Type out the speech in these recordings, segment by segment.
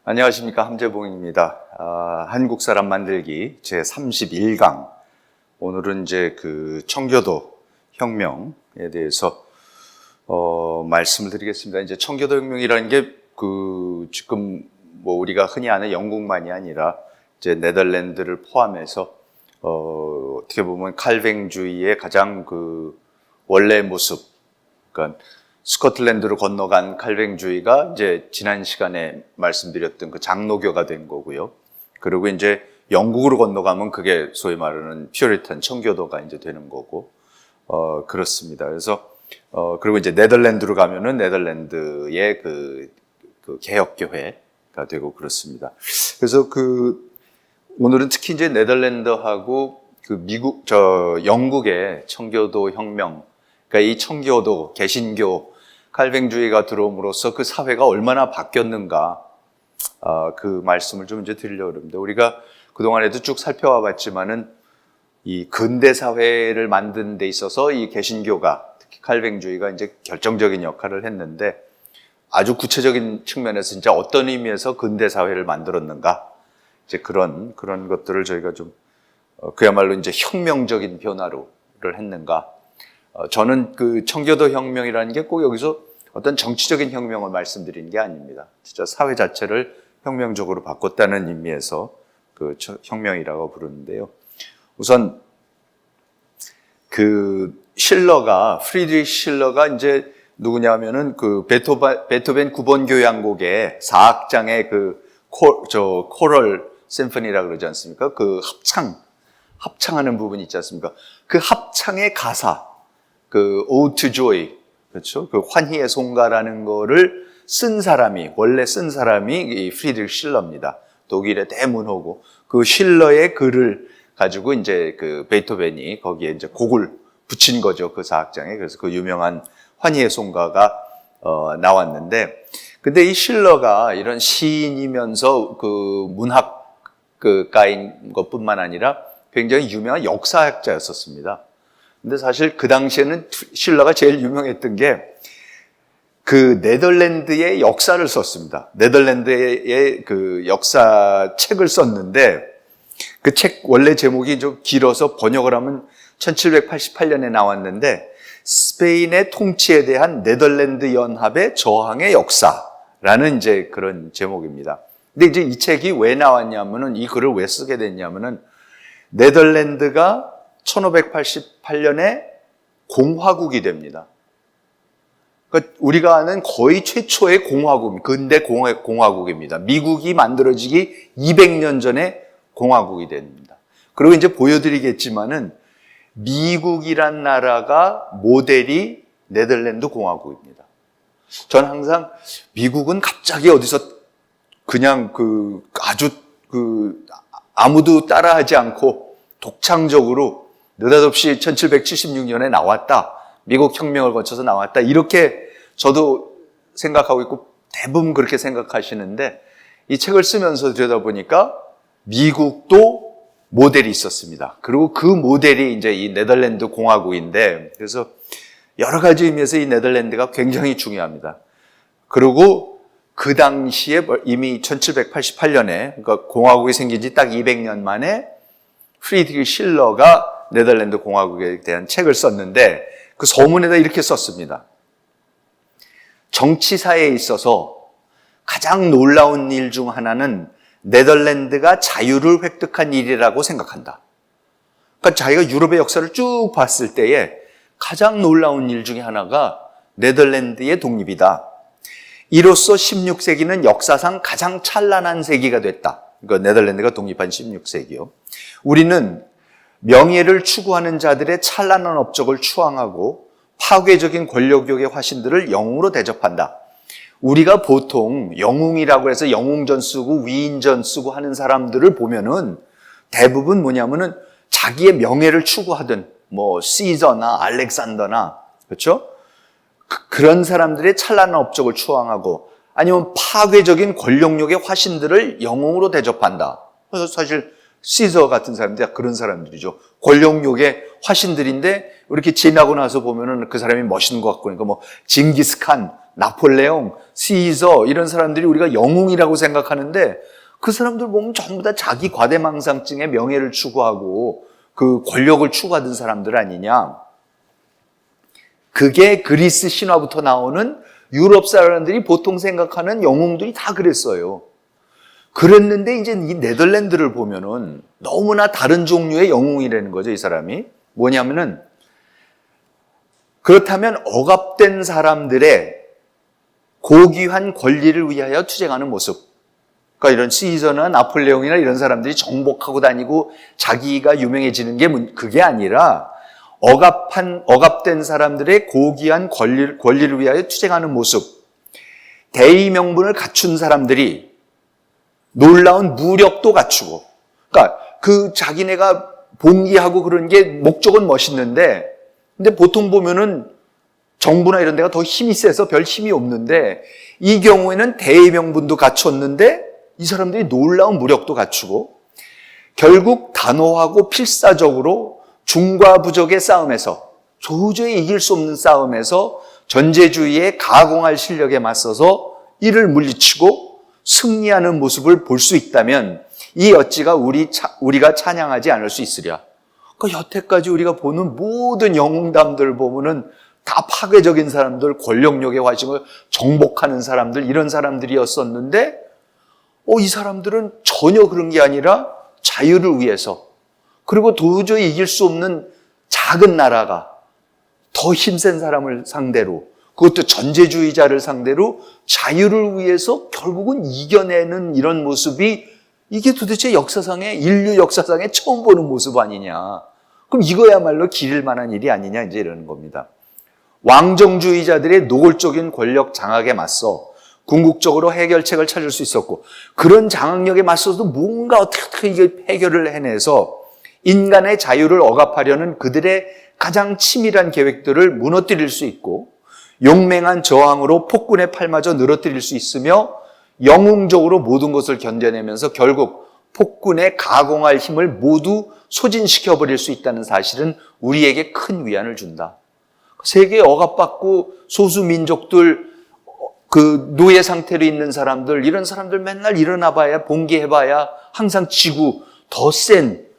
안녕하십니까, 함재봉입니다. 한국 사람 만들기 제 31강. 오늘은 이제 그 청교도 혁명에 대해서 말씀을 드리겠습니다. 이제 청교도 혁명이라는 게 지금 뭐 우리가 흔히 아는 영국만이 아니라 이제 네덜란드를 포함해서 어떻게 보면 칼뱅주의의 가장 원래 모습, 그러니까 스코틀랜드로 건너간 칼뱅주의가 이제 지난 시간에 말씀드렸던 그 장로교가 된 거고요. 그리고 이제 영국으로 건너가면 그게 소위 말하는 퓨리탄 청교도가 이제 되는 거고, 그렇습니다. 그래서, 그리고 이제 네덜란드로 가면은 네덜란드의 그 개혁교회가 되고 그렇습니다. 그래서 오늘은 특히 이제 네덜란드하고 영국의 청교도 혁명, 그러니까 이 청교도, 개신교, 칼뱅주의가 들어옴으로써 그 사회가 얼마나 바뀌었는가, 그 말씀을 좀 이제 드리려고 합니다. 우리가 그동안에도 쭉 살펴와 봤지만은 이 근대 사회를 만드는 데 있어서 이 개신교가, 특히 칼뱅주의가 이제 결정적인 역할을 했는데, 아주 구체적인 측면에서 진짜 어떤 의미에서 근대 사회를 만들었는가, 이제 그런 것들을 저희가 좀, 그야말로 이제 혁명적인 변화를 했는가. 저는 그 청교도 혁명이라는 게 꼭 여기서 어떤 정치적인 혁명을 말씀드린 게 아닙니다. 진짜 사회 자체를 혁명적으로 바꿨다는 의미에서 그 혁명이라고 부르는데요. 우선 프리드리히 실러가 이제 누구냐면은 베토벤 9번 교향곡의 4악장의 코럴 심포니라고 그러지 않습니까? 그 합창하는 부분이 있지 않습니까? 그 합창의 가사, Ode to Joy, 그렇죠? 환희의 송가라는 거를 원래 쓴 사람이 이 프리드리히 실러입니다. 독일의 대문호고, 그 실러의 글을 가지고 이제 베토벤이 거기에 이제 곡을 붙인 거죠. 그 사악장에. 그래서 그 유명한 환희의 송가가, 나왔는데, 근데 이 실러가 이런 시인이면서 문학가인 것뿐만 아니라 굉장히 유명한 역사학자였었습니다. 근데 사실 그 당시에는 실러가 제일 유명했던 게 네덜란드의 역사를 썼습니다. 네덜란드의 역사 책을 썼는데 그 책 원래 제목이 좀 길어서 번역을 하면 1788년에 나왔는데 스페인의 통치에 대한 네덜란드 연합의 저항의 역사라는 이제 그런 제목입니다. 근데 이제 이 책이 왜 나왔냐면은 이 글을 왜 쓰게 됐냐면은 네덜란드가 1588년에 공화국이 됩니다. 그러니까 우리가 아는 거의 최초의 근대 공화국입니다. 미국이 만들어지기 200년 전에 공화국이 됩니다. 그리고 이제 보여드리겠지만은 미국이란 나라가 모델이 네덜란드 공화국입니다. 저는 항상 미국은 갑자기 어디서 그냥 아무도 따라하지 않고 독창적으로 느닷없이 1776년에 나왔다. 미국 혁명을 거쳐서 나왔다. 이렇게 저도 생각하고 있고 대부분 그렇게 생각하시는데 이 책을 쓰면서 들여다보니까 미국도 모델이 있었습니다. 그리고 그 모델이 이제 이 네덜란드 공화국인데 그래서 여러 가지 의미에서 이 네덜란드가 굉장히 중요합니다. 그리고 그 당시에 이미 1788년에 그러니까 공화국이 생긴 지 딱 200년 만에 프리드리히 실러가 네덜란드 공화국에 대한 책을 썼는데 그 서문에다 이렇게 썼습니다. 정치사에 있어서 가장 놀라운 일 중 하나는 네덜란드가 자유를 획득한 일이라고 생각한다. 그러니까 자기가 유럽의 역사를 쭉 봤을 때에 가장 놀라운 일 중에 하나가 네덜란드의 독립이다. 이로써 16세기는 역사상 가장 찬란한 세기가 됐다. 그러니까 네덜란드가 독립한 16세기요. 우리는 명예를 추구하는 자들의 찬란한 업적을 추앙하고 파괴적인 권력욕의 화신들을 영웅으로 대접한다. 우리가 보통 영웅이라고 해서 영웅전 쓰고 위인전 쓰고 하는 사람들을 보면은 대부분 뭐냐면은 자기의 명예를 추구하든 시저나 알렉산더나 그렇죠? 그런 사람들의 찬란한 업적을 추앙하고 아니면 파괴적인 권력욕의 화신들을 영웅으로 대접한다. 그래서 사실 시저 같은 사람들이 그런 사람들이죠. 권력욕의 화신들인데 이렇게 지나고 나서 보면은 그 사람이 멋있는 것 같고 그러니까 징기스칸 나폴레옹, 시저 이런 사람들이 우리가 영웅이라고 생각하는데 그 사람들 보면 전부 다 자기 과대망상증에 명예를 추구하고 그 권력을 추구하던 사람들 아니냐. 그게 그리스 신화부터 나오는 유럽 사람들이 보통 생각하는 영웅들이 다 그랬어요. 그랬는데 이제 이 네덜란드를 보면은 너무나 다른 종류의 영웅이라는 거죠, 이 사람이. 뭐냐면은 그렇다면 억압된 사람들의 고귀한 권리를 위하여 투쟁하는 모습. 그러니까 이런 시저나 나폴레옹이나 이런 사람들이 정복하고 다니고 자기가 유명해지는 게 그게 아니라 억압된 사람들의 고귀한 권리를 위하여 투쟁하는 모습. 대의 명분을 갖춘 사람들이 놀라운 무력도 갖추고, 그러니까 그 자기네가 봉기하고 그런 게 목적은 멋있는데, 근데 보통 보면은 정부나 이런 데가 더 힘이 세서 별 힘이 없는데, 이 경우에는 대의 명분도 갖췄는데 이 사람들이 놀라운 무력도 갖추고, 결국 단호하고 필사적으로 중과 부적의 싸움에서, 도저히 이길 수 없는 싸움에서 전제주의에 가공할 실력에 맞서서 이를 물리치고 승리하는 모습을 볼 수 있다면 이 어찌가 우리가 찬양하지 않을 수 있으랴. 그러니까 여태까지 우리가 보는 모든 영웅담들 보면은 다 파괴적인 사람들, 권력욕의 화신을 정복하는 사람들, 이런 사람들이었었는데 이 사람들은 전혀 그런 게 아니라 자유를 위해서, 그리고 도저히 이길 수 없는 작은 나라가 더 힘센 사람을 상대로, 그것도 전제주의자를 상대로 자유를 위해서 결국은 이겨내는 이런 모습이, 이게 도대체 인류 역사상에 처음 보는 모습 아니냐. 그럼 이거야말로 기릴 만한 일이 아니냐, 이제 이러는 겁니다. 왕정주의자들의 노골적인 권력 장악에 맞서 궁극적으로 해결책을 찾을 수 있었고, 그런 장악력에 맞서도 뭔가 어떻게 이게 해결을 해내서 인간의 자유를 억압하려는 그들의 가장 치밀한 계획들을 무너뜨릴 수 있고, 용맹한 저항으로 폭군의 팔마저 늘어뜨릴 수 있으며 영웅적으로 모든 것을 견뎌내면서 결국 폭군의 가공할 힘을 모두 소진시켜버릴 수 있다는 사실은 우리에게 큰 위안을 준다. 세계에 억압받고 소수민족들, 그 노예 상태로 있는 사람들, 이런 사람들 맨날 일어나봐야, 봉기해봐야 항상 지고 더 센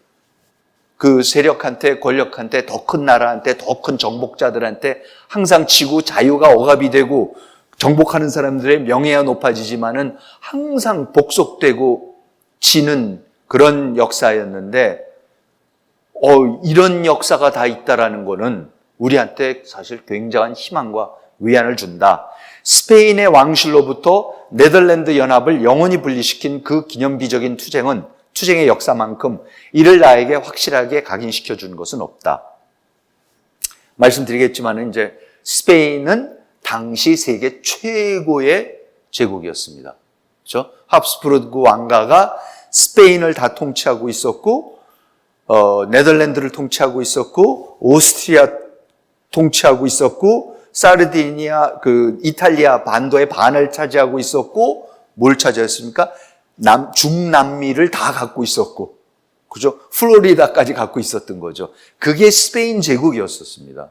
그 세력한테, 권력한테, 더 큰 나라한테, 더 큰 정복자들한테 항상 지고 자유가 억압이 되고 정복하는 사람들의 명예가 높아지지만은 항상 복속되고 지는 그런 역사였는데, 이런 역사가 다 있다라는 거는 우리한테 사실 굉장한 희망과 위안을 준다. 스페인의 왕실로부터 네덜란드 연합을 영원히 분리시킨 그 기념비적인 투쟁의 역사만큼 이를 나에게 확실하게 각인시켜 준 것은 없다. 말씀드리겠지만 이제 스페인은 당시 세계 최고의 제국이었습니다. 그렇죠? 합스부르크 왕가가 스페인을 다 통치하고 있었고, 네덜란드를 통치하고 있었고, 오스트리아 통치하고 있었고, 사르디니아, 이탈리아 반도의 반을 차지하고 있었고, 뭘 차지했습니까? 중남미를 다 갖고 있었고, 그죠? 플로리다까지 갖고 있었던 거죠. 그게 스페인 제국이었었습니다.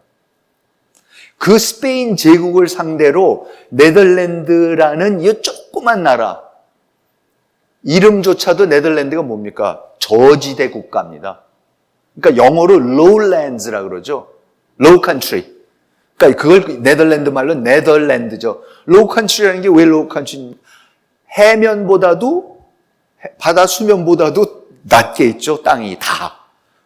그 스페인 제국을 상대로 네덜란드라는 이 조그만 나라, 이름조차도 네덜란드가 뭡니까? 저지대 국가입니다. 그러니까 영어로 lowlands라 그러죠. low country. 그러니까 그걸 네덜란드 말로 네덜란드죠. low country라는 게 왜 low country? 해면보다도, 바다 수면보다도 낮게 있죠, 땅이 다.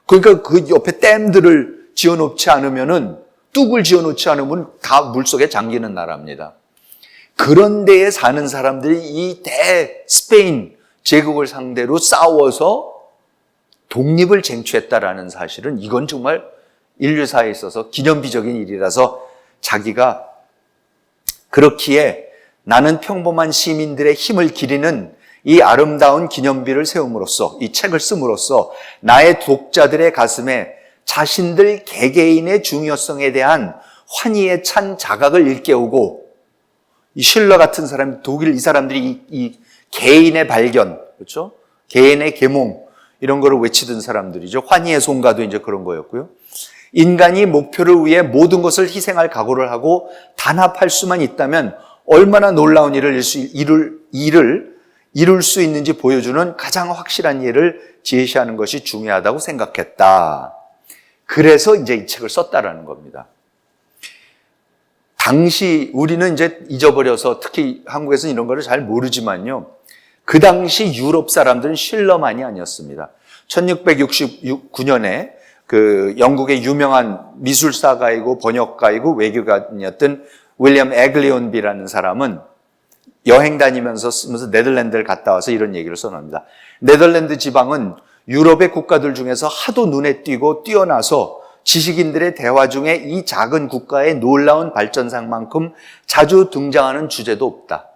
그러니까 그 옆에 댐들을 지어놓지 않으면은, 뚝을 지어놓지 않으면 다 물속에 잠기는 나라입니다. 그런 데에 사는 사람들이 이 스페인 제국을 상대로 싸워서 독립을 쟁취했다라는 사실은, 이건 정말 인류사에 있어서 기념비적인 일이라서 자기가 그렇기에 나는 평범한 시민들의 힘을 기리는 이 아름다운 기념비를 세움으로써, 이 책을 씀으로써 나의 독자들의 가슴에 자신들 개개인의 중요성에 대한 환희에 찬 자각을 일깨우고, 이 실러 같은 사람, 독일 이 사람들이 이 개인의 발견, 그렇죠? 개인의 계몽, 이런 거를 외치던 사람들이죠. 환희의 송가도 이제 그런 거였고요. 인간이 목표를 위해 모든 것을 희생할 각오를 하고 단합할 수만 있다면 얼마나 놀라운 일을 이룰 수 있는지 보여주는 가장 확실한 예를 제시하는 것이 중요하다고 생각했다. 그래서 이제 이 책을 썼다라는 겁니다. 당시 우리는 이제 잊어버려서 특히 한국에서는 이런 거를 잘 모르지만요. 그 당시 유럽 사람들은 실러만이 아니었습니다. 1669년에 그 영국의 유명한 미술사가이고 번역가이고 외교관이었던 윌리엄 에글리온비라는 사람은 여행 다니면서 쓰면서 네덜란드를 갔다 와서 이런 얘기를 써놓습니다. 네덜란드 지방은 유럽의 국가들 중에서 하도 눈에 띄고 뛰어나서 지식인들의 대화 중에 이 작은 국가의 놀라운 발전상만큼 자주 등장하는 주제도 없다.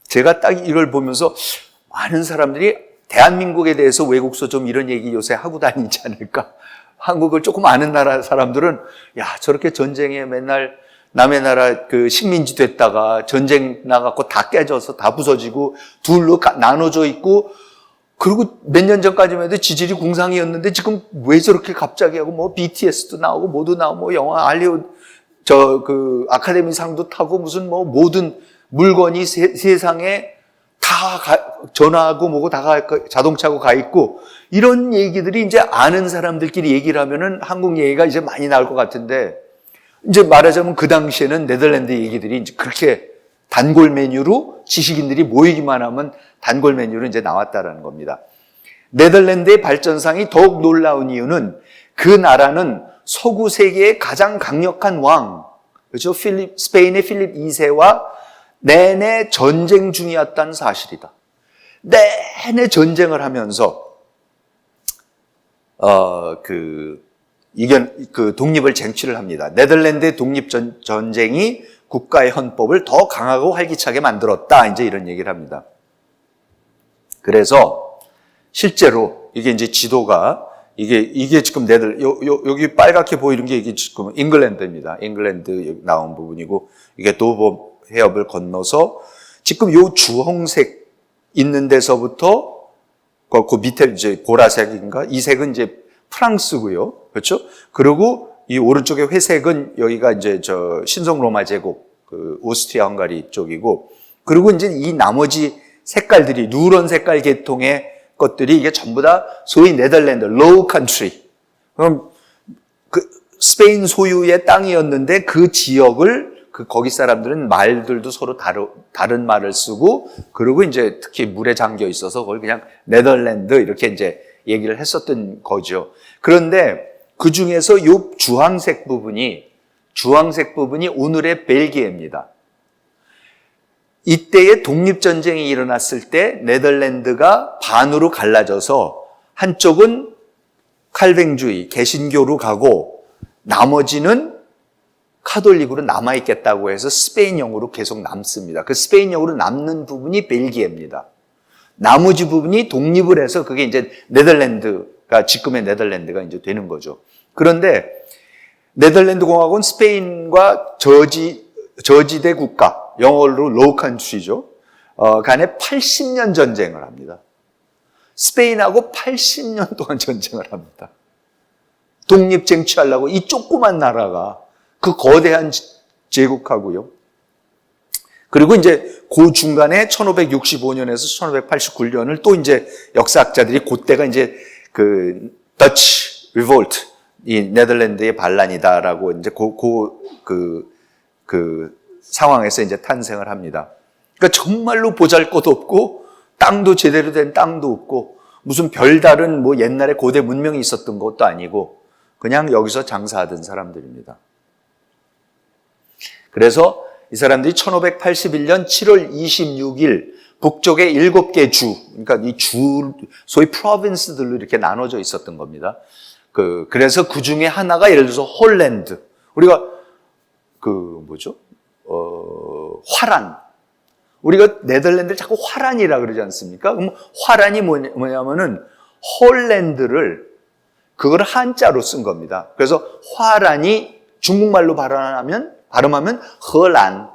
제가 딱 이걸 보면서 많은 사람들이 대한민국에 대해서 외국서 좀 이런 얘기 요새 하고 다니지 않을까? 한국을 조금 아는 나라 사람들은 야, 저렇게 전쟁에 맨날 남의 나라 그 식민지 됐다가 전쟁 나갖고 다 깨져서 다 부서지고 둘로 나눠져 있고 그리고 몇 년 전까지만 해도 지질이 궁상이었는데 지금 왜 저렇게 갑자기 하고 뭐 BTS도 나오고 뭐도 나오고 뭐 영화 할리우드 그 아카데미상도 타고 무슨 뭐 모든 물건이 세상에 다 전화하고 뭐고 다 자동차고 가 있고 이런 얘기들이 이제 아는 사람들끼리 얘기를 하면은 한국 얘기가 이제 많이 나올 것 같은데 이제 말하자면 그 당시에는 네덜란드 얘기들이 이제 그렇게 단골 메뉴로 지식인들이 모이기만 하면 단골 메뉴로 이제 나왔다라는 겁니다. 네덜란드의 발전상이 더욱 놀라운 이유는 그 나라는 서구 세계의 가장 강력한 왕, 그렇죠? 스페인의 필립 2세와 내내 전쟁 중이었다는 사실이다. 내내 전쟁을 하면서 독립을 쟁취를 합니다. 네덜란드의 독립전쟁이 국가의 헌법을 더 강하고 활기차게 만들었다. 이제 이런 얘기를 합니다. 그래서 실제로 이게 이제 지도가 이게 지금 여기 빨갛게 보이는 게 이게 지금 잉글랜드입니다. 잉글랜드 나온 부분이고 이게 도버 해협을 건너서 지금 요 주홍색 있는 데서부터 그 밑에 이제 보라색인가? 이 색은 이제 프랑스고요. 그렇죠? 그리고 이 오른쪽에 회색은 여기가 이제 신성 로마 제국, 그 오스트리아 헝가리 쪽이고, 그리고 이제 이 나머지 색깔들이 누런 색깔 계통의 것들이 이게 전부 다 소위 네덜란드 로우 컨트리. 그럼 그 스페인 소유의 땅이었는데 그 지역을 거기 사람들은 말들도 서로 다른 말을 쓰고, 그리고 이제 특히 물에 잠겨 있어서 그걸 그냥 네덜란드 이렇게 이제 얘기를 했었던 거죠. 그런데 그 중에서 이 주황색 부분이 오늘의 벨기에입니다. 이때의 독립전쟁이 일어났을 때 네덜란드가 반으로 갈라져서 한쪽은 칼뱅주의, 개신교로 가고 나머지는 카톨릭으로 남아있겠다고 해서 스페인형으로 계속 남습니다. 그 스페인형으로 남는 부분이 벨기에입니다. 나머지 부분이 독립을 해서 그게 이제 네덜란드가 지금의 네덜란드가 이제 되는 거죠. 그런데 네덜란드 공화국은 스페인과 저지대 국가, 영어로 로우 컨트리죠. 간에 80년 전쟁을 합니다. 스페인하고 80년 동안 전쟁을 합니다. 독립 쟁취하려고 이 조그만 나라가 그 거대한 제국하고요. 그리고 이제 그 중간에 1565년에서 1589년을 또 이제 역사학자들이 그때가 이제 그 더치 리볼트, 이 네덜란드의 반란이다라고 이제 그 상황에서 이제 탄생을 합니다. 그러니까 정말로 보잘것 없고 땅도 제대로 된 땅도 없고 무슨 별다른 뭐 옛날에 고대 문명이 있었던 것도 아니고 그냥 여기서 장사하던 사람들입니다. 그래서 이 사람들이 1581년 7월 26일 북쪽의 7개 주, 그러니까 이 주, 소위 프로빈스들로 이렇게 나눠져 있었던 겁니다. 그래서 그 중에 하나가 예를 들어서 홀랜드. 우리가 화란. 우리가 네덜란드를 자꾸 화란이라 그러지 않습니까? 그럼 화란이 뭐냐면은 홀랜드를 그걸 한자로 쓴 겁니다. 그래서 화란이 중국말로 발음하면 헐란.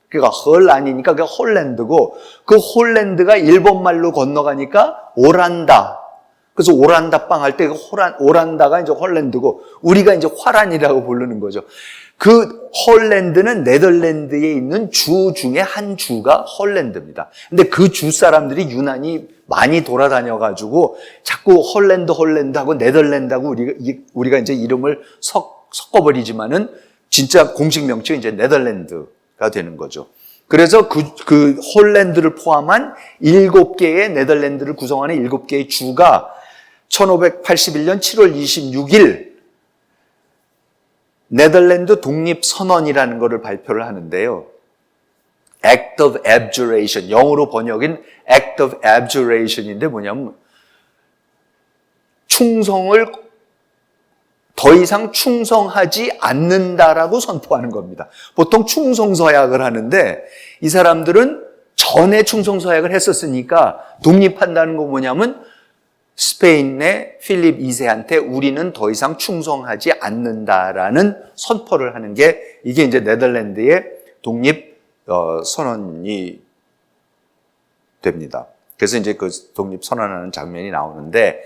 그러니까 헐란이니까 그게 홀랜드고 그 홀랜드가 일본말로 건너가니까 오란다. 그래서 오란다 빵 할 때 오란다가 이제 홀랜드고 우리가 이제 화란이라고 부르는 거죠. 그 홀랜드는 네덜란드에 있는 주 중에 한 주가 홀랜드입니다. 근데 그 주 사람들이 유난히 많이 돌아다녀가지고 자꾸 홀랜드하고 네덜란드하고 우리가 이제 이름을 섞어버리지만은 진짜 공식 명칭이 이제 네덜란드가 되는 거죠. 그래서 그 홀랜드를 포함한 7개의 네덜란드를 구성하는 7개의 주가 1581년 7월 26일 네덜란드 독립선언이라는 것을 발표를 하는데요. Act of Abjuration, 영어로 번역인 Act of Abjuration인데 뭐냐면 충성을 더 이상 충성하지 않는다라고 선포하는 겁니다. 보통 충성서약을 하는데 이 사람들은 전에 충성서약을 했었으니까 독립한다는 거 뭐냐면 스페인의 필립 2세한테 우리는 더 이상 충성하지 않는다라는 선포를 하는 게 이게 이제 네덜란드의 독립 선언이 됩니다. 그래서 이제 그 독립 선언하는 장면이 나오는데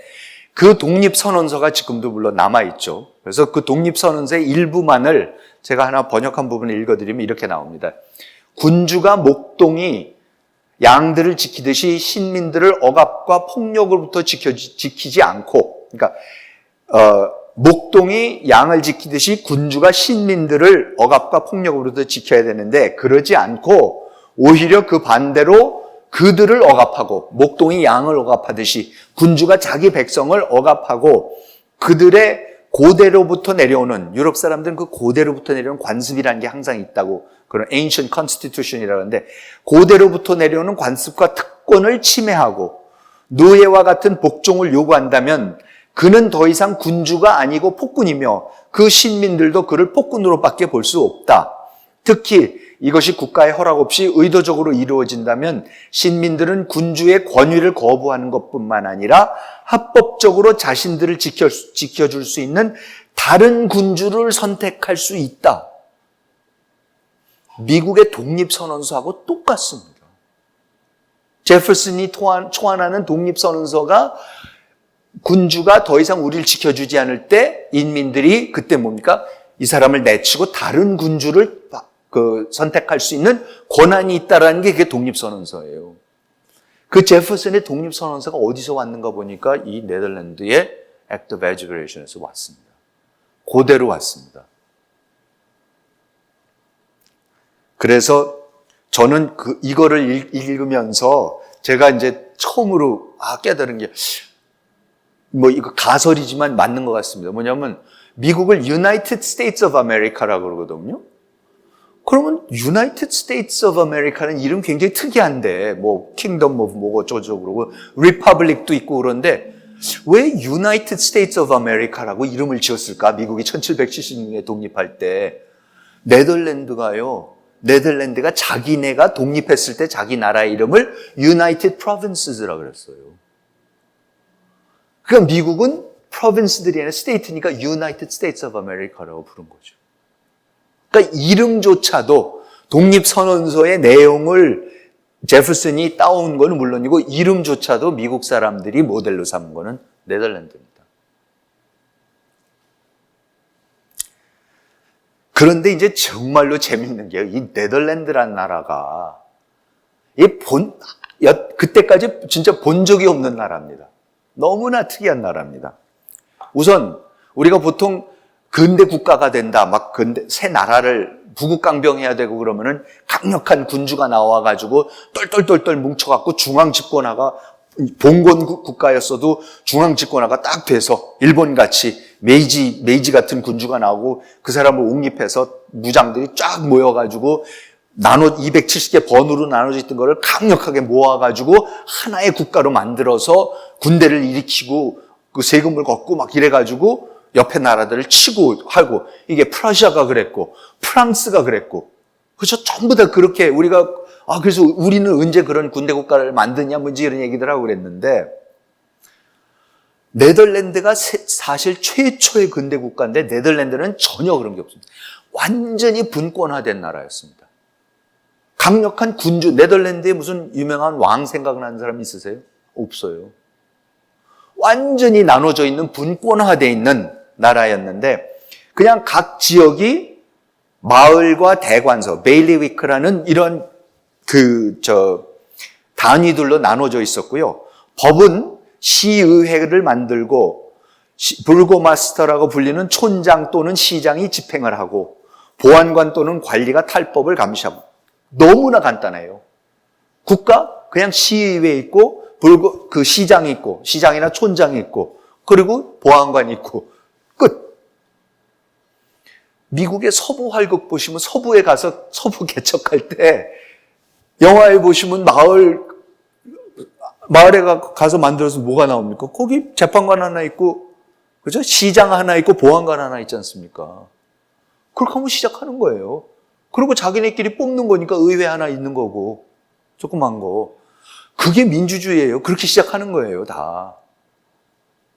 그 독립 선언서가 지금도 물론 남아 있죠. 그래서 그 독립 선언서의 일부만을 제가 하나 번역한 부분을 읽어드리면 이렇게 나옵니다. 군주가 목동이 양들을 지키듯이 신민들을 억압과 폭력으로부터 지키지 않고, 그러니까 목동이 양을 지키듯이 군주가 신민들을 억압과 폭력으로부터 지켜야 되는데 그러지 않고 오히려 그 반대로 그들을 억압하고 목동이 양을 억압하듯이 군주가 자기 백성을 억압하고 그들의 고대로부터 내려오는 유럽 사람들은 그 고대로부터 내려오는 관습이라는 게 항상 있다고 그런 ancient constitution이라고 하는데 고대로부터 내려오는 관습과 특권을 침해하고 노예와 같은 복종을 요구한다면 그는 더 이상 군주가 아니고 폭군이며 그 신민들도 그를 폭군으로밖에 볼 수 없다. 특히 이것이 국가의 허락 없이 의도적으로 이루어진다면 신민들은 군주의 권위를 거부하는 것뿐만 아니라 합법적으로 자신들을 지켜줄 수 있는 다른 군주를 선택할 수 있다. 미국의 독립선언서하고 똑같습니다. 제퍼슨이 초안하는 독립선언서가 군주가 더 이상 우리를 지켜주지 않을 때 인민들이 그때 뭡니까? 이 사람을 내치고 다른 군주를 선택할 수 있는 권한이 있다라는 게 그게 독립선언서예요. 그 제퍼슨의 독립선언서가 어디서 왔는가 보니까 이 네덜란드의 Act of Abjuration에서 왔습니다. 그대로 왔습니다. 그래서 저는 이거를 읽으면서 제가 이제 처음으로 깨달은 게 이거 가설이지만 맞는 것 같습니다. 뭐냐면 미국을 United States of America라고 그러거든요. 그러면 United States of America는 이름 굉장히 특이한데 Kingdom of 뭐고 어쩌고 그러고 Republic도 있고 그런데 왜 United States of America라고 이름을 지었을까? 미국이 1776년에 독립할 때 네덜란드가 자기네가 독립했을 때 자기 나라의 이름을 United Provinces라고 그랬어요. 그러니까 미국은 province들이 아니라 state니까 United States of America라고 부른 거죠. 그러니까 이름조차도 독립선언서의 내용을 제퍼슨이 따온 건 물론이고 이름조차도 미국 사람들이 모델로 삼은 거는 네덜란드입니다. 그런데 이제 정말로 재밌는 게요. 이 네덜란드라는 나라가 그때까지 진짜 본 적이 없는 나라입니다. 너무나 특이한 나라입니다. 우선 우리가 보통 근대 국가가 된다, 새 나라를 부국강병해야 되고 그러면은 강력한 군주가 나와가지고 똘똘똘똘 뭉쳐갖고 중앙 집권화가 봉건 국가였어도 중앙 집권화가 딱 돼서 일본같이 메이지 같은 군주가 나오고 그 사람을 옹립해서 무장들이 쫙 모여가지고 270개 번으로 나눠져 있던 거를 강력하게 모아가지고 하나의 국가로 만들어서 군대를 일으키고 그 세금을 걷고 이래가지고 옆에 나라들을 치고 하고 이게 프러시아가 그랬고 프랑스가 그랬고 그렇죠. 전부 다 그렇게 우리가 그래서 우리는 언제 그런 군대 국가를 만드냐 이런 얘기들 하고 그랬는데 네덜란드가 사실 최초의 근대 국가인데 네덜란드는 전혀 그런 게 없습니다. 완전히 분권화된 나라였습니다. 강력한 군주, 네덜란드에 무슨 유명한 왕 생각나는 사람 있으세요? 없어요. 완전히 나눠져 있는 분권화되어 있는 나라였는데 그냥 각 지역이 마을과 대관서, 베일리위크라는 이런 단위들로 나눠져 있었고요. 법은 시의회를 만들고 불고마스터라고 불리는 촌장 또는 시장이 집행을 하고 보안관 또는 관리가 탈법을 감시하고 너무나 간단해요. 국가 그냥 시의회 있고 그 시장이 있고 시장이나 촌장이 있고 그리고 보안관이 있고 끝. 미국의 서부 활극 보시면 서부에 가서 서부 개척할 때 영화에 보시면 마을에 가서 만들어서 뭐가 나옵니까? 거기 재판관 하나 있고 그죠? 시장 하나 있고 보안관 하나 있지 않습니까? 그렇게 하면 시작하는 거예요. 그리고 자기네끼리 뽑는 거니까 의회 하나 있는 거고 조그만 거. 그게 민주주의예요. 그렇게 시작하는 거예요, 다.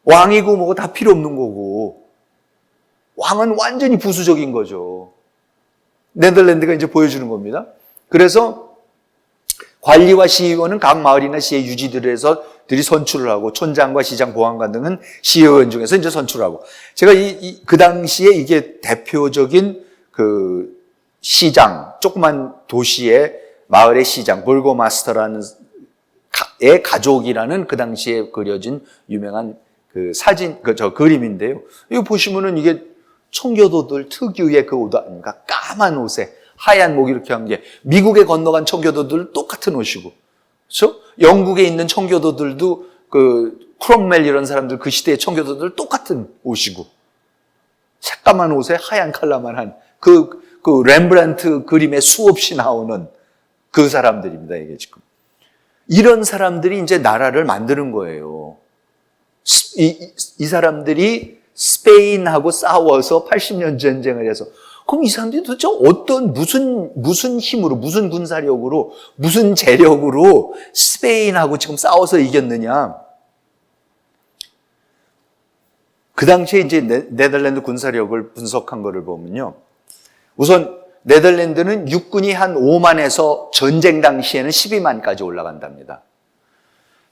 왕이고 뭐고 다 필요 없는 거고. 왕은 완전히 부수적인 거죠. 네덜란드가 이제 보여주는 겁니다. 그래서 관리와 시의원은 각 마을이나 시의 유지들에서들이 선출을 하고 촌장과 시장, 보안관 등은 시의원 중에서 이제 선출하고. 제가 그 당시에 이게 대표적인 그 시장, 조그만 도시의 마을의 시장, 볼고마스터라는 의 가족이라는 그 당시에 그려진 유명한 그 사진, 그림인데요. 이거 보시면은 이게 청교도들 특유의 그 옷 아닙니까? 까만 옷에 하얀 목 이렇게 한 게 미국에 건너간 청교도들 똑같은 옷이고, 그렇죠? 영국에 있는 청교도들도 그 크롬웰 이런 사람들 그 시대의 청교도들 똑같은 옷이고, 새까만 옷에 하얀 칼라만 한 그 렘브란트 그림에 수없이 나오는 그 사람들입니다. 이게 지금 이런 사람들이 이제 나라를 만드는 거예요. 이 사람들이 스페인하고 싸워서 80년 전쟁을 해서 그럼 이 사람들이 도대체 무슨 힘으로, 무슨 군사력으로, 무슨 재력으로 스페인하고 지금 싸워서 이겼느냐? 그 당시에 이제 네덜란드 군사력을 분석한 거를 보면요. 우선 네덜란드는 육군이 한 5만에서 전쟁 당시에는 12만까지 올라간답니다.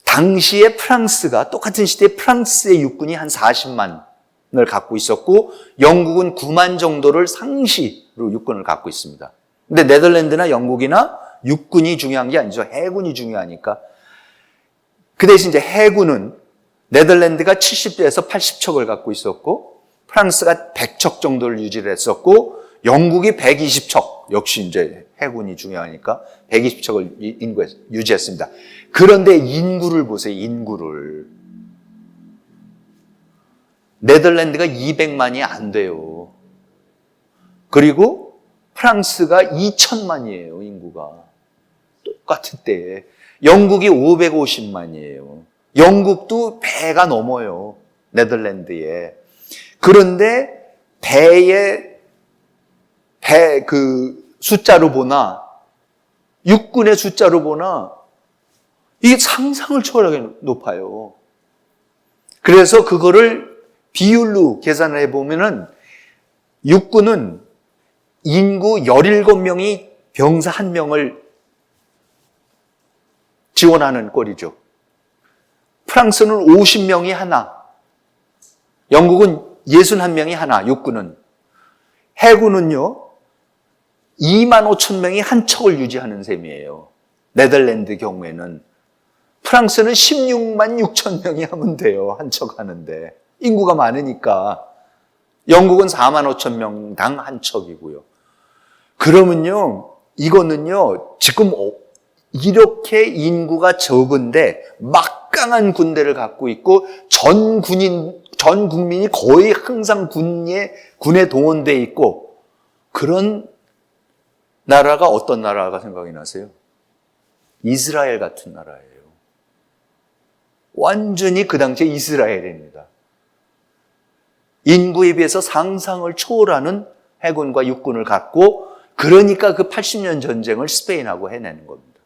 당시에 프랑스가 똑같은 시대에 프랑스의 육군이 한 40만을 갖고 있었고 영국은 9만 정도를 상시로 육군을 갖고 있습니다. 근데 네덜란드나 영국이나 육군이 중요한 게 아니죠. 해군이 중요하니까. 그 대신 이제 해군은 네덜란드가 70대에서 80척을 갖고 있었고 프랑스가 100척 정도를 유지를 했었고 영국이 120척, 역시 이제 해군이 중요하니까 120척을 유지했습니다. 그런데 인구를 보세요, 인구를. 네덜란드가 200만이 안 돼요. 그리고 프랑스가 2천만이에요, 인구가. 똑같은 때에. 영국이 550만이에요. 영국도 배가 넘어요, 네덜란드에. 그런데 그 숫자로 보나 육군의 숫자로 보나 이게 상상을 초월하게 높아요. 그래서 그거를 비율로 계산을 해보면은 육군은 인구 17명이 병사 1명을 지원하는 꼴이죠. 프랑스는 50명이 하나, 영국은 61명이 하나, 육군은. 해군은요 2만 5천 명이 한 척을 유지하는 셈이에요. 네덜란드 경우에는. 프랑스는 16만 6천 명이 하면 돼요. 한 척 하는데. 인구가 많으니까. 영국은 4만 5천 명당 한 척이고요. 그러면요, 이거는요, 지금 이렇게 인구가 적은데 막강한 군대를 갖고 있고 전 국민이 거의 항상 군에 동원되어 있고 그런 나라가 어떤 나라가 생각이 나세요? 이스라엘 같은 나라예요. 완전히 그 당시에 이스라엘입니다. 인구에 비해서 상상을 초월하는 해군과 육군을 갖고 그러니까 그 80년 전쟁을 스페인하고 해내는 겁니다.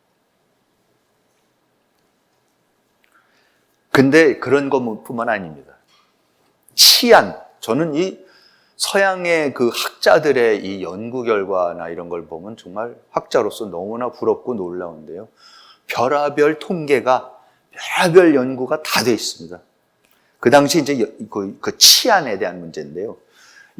근데 그런 것뿐만 아닙니다. 치안, 저는 이 서양의 그 학자들의 이 연구 결과나 이런 걸 보면 정말 학자로서 너무나 부럽고 놀라운데요. 별하별 통계가, 별하별 연구가 다 돼 있습니다. 그 당시 이제 그 치안에 대한 문제인데요.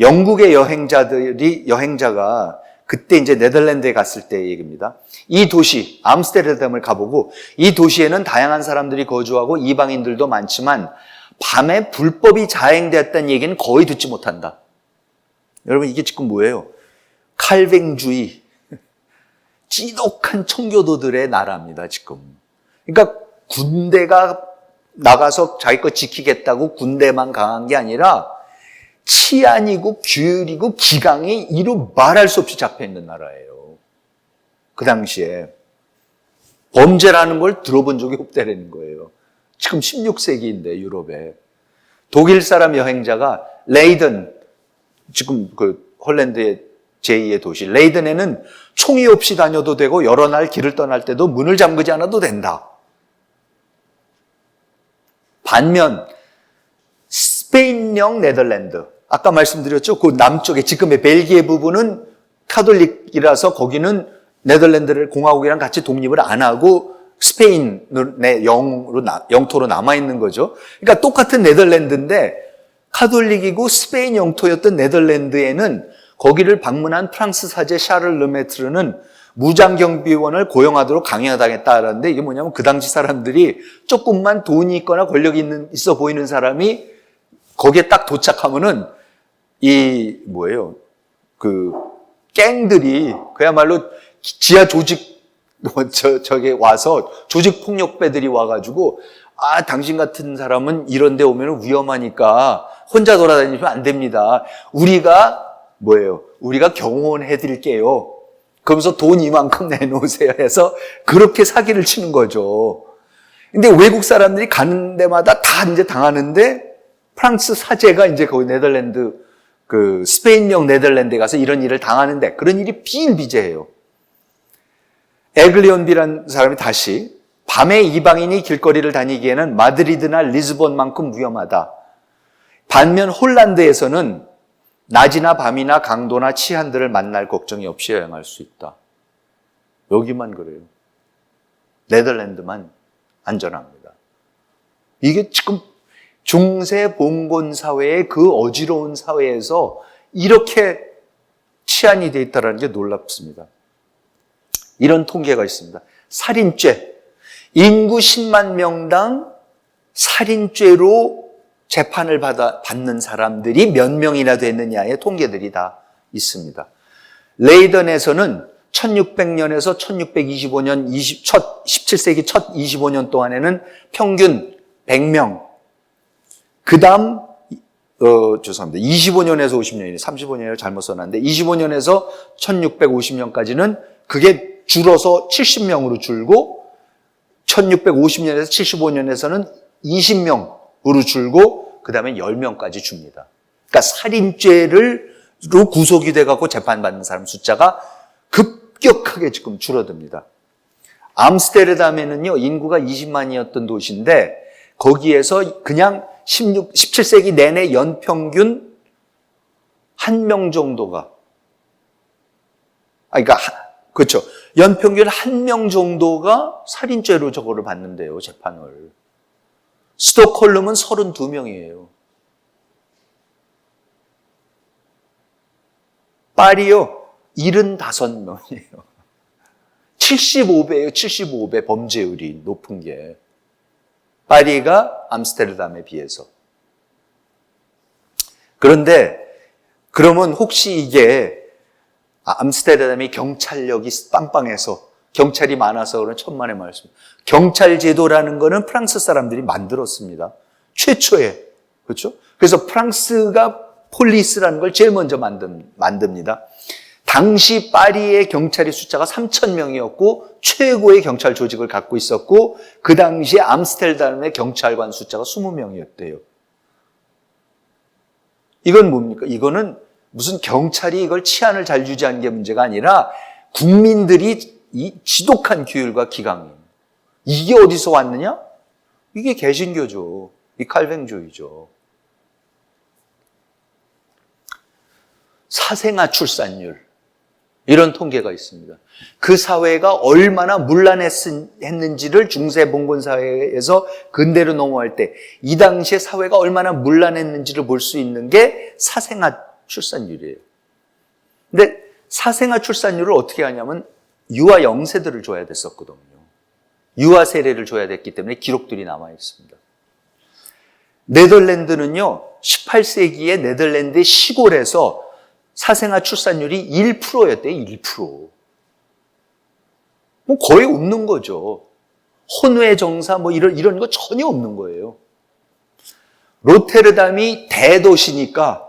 영국의 여행자가 그때 이제 네덜란드에 갔을 때 얘기입니다. 이 도시, 암스테르담을 가보고 이 도시에는 다양한 사람들이 거주하고 이방인들도 많지만 밤에 불법이 자행되었다는 얘기는 거의 듣지 못한다. 여러분 이게 지금 뭐예요? 칼뱅주의, 지독한 청교도들의 나라입니다, 지금. 그러니까 군대가 나가서 자기 거 지키겠다고 군대만 강한 게 아니라 치안이고 규율이고 기강이 이루 말할 수 없이 잡혀있는 나라예요. 그 당시에. 범죄라는 걸 들어본 적이 없다라는 거예요. 지금 16세기인데 유럽에. 독일 사람 여행자가 레이든, 지금 그 홀랜드의 제2의 도시 레이든에는 총이 없이 다녀도 되고 여러 날 길을 떠날 때도 문을 잠그지 않아도 된다. 반면 스페인령 네덜란드, 아까 말씀드렸죠. 그 남쪽에 지금의 벨기에 부분은 카톨릭이라서 거기는 네덜란드를 공화국이랑 같이 독립을 안 하고 스페인의 영토로 남아있는 거죠. 그러니까 똑같은 네덜란드인데 카톨릭이고 스페인 영토였던 네덜란드에는 거기를 방문한 프랑스 사제 샤를 르메트르는 무장경비원을 고용하도록 강요당했다라는데 이게 뭐냐면 그 당시 사람들이 조금만 돈이 있거나 권력이 있어 보이는 사람이 거기에 딱 도착하면은 이 뭐예요? 그 갱들이 그야말로 지하 조직 저게 와서 조직 폭력배들이 와가지고 당신 같은 사람은 이런 데 오면 위험하니까 혼자 돌아다니면 안 됩니다. 우리가 뭐예요? 우리가 경호해 드릴게요. 그러면서 돈 이만큼 내놓으세요 해서 그렇게 사기를 치는 거죠. 근데 외국 사람들이 가는 데마다 다 이제 당하는데 프랑스 사제가 이제 거기 네덜란드, 그 스페인령 네덜란드에 가서 이런 일을 당하는데 그런 일이 비일비재해요. 에글리온비라는 사람이 다시 밤에 이방인이 길거리를 다니기에는 마드리드나 리스본만큼 위험하다. 반면 홀란드에서는 낮이나 밤이나 강도나 치안들을 만날 걱정이 없이 여행할 수 있다. 여기만 그래요. 네덜란드만 안전합니다. 이게 지금 중세 봉건 사회의 그 어지러운 사회에서 이렇게 치안이 되어 있다는 게 놀랍습니다. 이런 통계가 있습니다. 살인죄. 인구 10만 명당 살인죄로 재판을 받는 사람들이 몇 명이나 됐느냐의 통계들이 다 있습니다. 레이던에서는 1600년에서 1625년 17세기 첫 25년 동안에는 평균 100명. 그 다음, 죄송합니다. 25년에서 50년이네. 35년을 잘못 써놨는데 25년에서 1650년까지는 그게 줄어서 70명으로 줄고 1650년에서 75년에서는 20명으로 줄고 그 다음에 10명까지 줍니다. 그러니까 살인죄로 구속이 돼갖고 재판받는 사람 숫자가 급격하게 지금 줄어듭니다. 암스테르담에는요, 인구가 20만이었던 도시인데 거기에서 그냥 17세기 내내 연평균 1명 정도가, 그렇죠. 연평균 1명 정도가 살인죄로 저거를 받는데요, 재판을. 스톡홀름은 32명이에요. 파리요, 75명이에요. 75배예요, 75배 범죄율이 높은 게. 파리가 암스테르담에 비해서. 그런데 그러면 혹시 이게 암스테르담이 경찰력이 빵빵해서 경찰이 많아서 그런 천만의 말씀. 경찰 제도라는 거는 프랑스 사람들이 만들었습니다. 최초에. 그렇죠? 그래서 프랑스가 폴리스라는 걸 제일 먼저 만듭니다. 당시 파리의 경찰의 숫자가 3,000명이었고 최고의 경찰 조직을 갖고 있었고 그 당시에 암스테르담의 경찰관 숫자가 20명이었대요. 이건 뭡니까? 이거는 무슨 경찰이 이걸 치안을 잘 유지하는 게 문제가 아니라 국민들이 이 지독한 규율과 기강이에요. 이게 어디서 왔느냐? 이게 개신교죠. 이 칼뱅주의죠. 사생아 출산율. 이런 통계가 있습니다. 그 사회가 얼마나 문란했는지를 중세봉건 사회에서 근대로 넘어갈 때 이 당시에 사회가 얼마나 문란했는지를 볼 수 있는 게 사생아 출산율이에요. 근데 사생아 출산율을 어떻게 하냐면 유아 영세들을 줘야 됐었거든요. 유아 세례를 줘야 됐기 때문에 기록들이 남아 있습니다. 네덜란드는요, 18세기에 네덜란드의 시골에서 사생아 출산율이 1%였대요, 1%. 뭐 거의 없는 거죠. 혼외 정사 뭐 이런 거 전혀 없는 거예요. 로테르담이 대도시니까,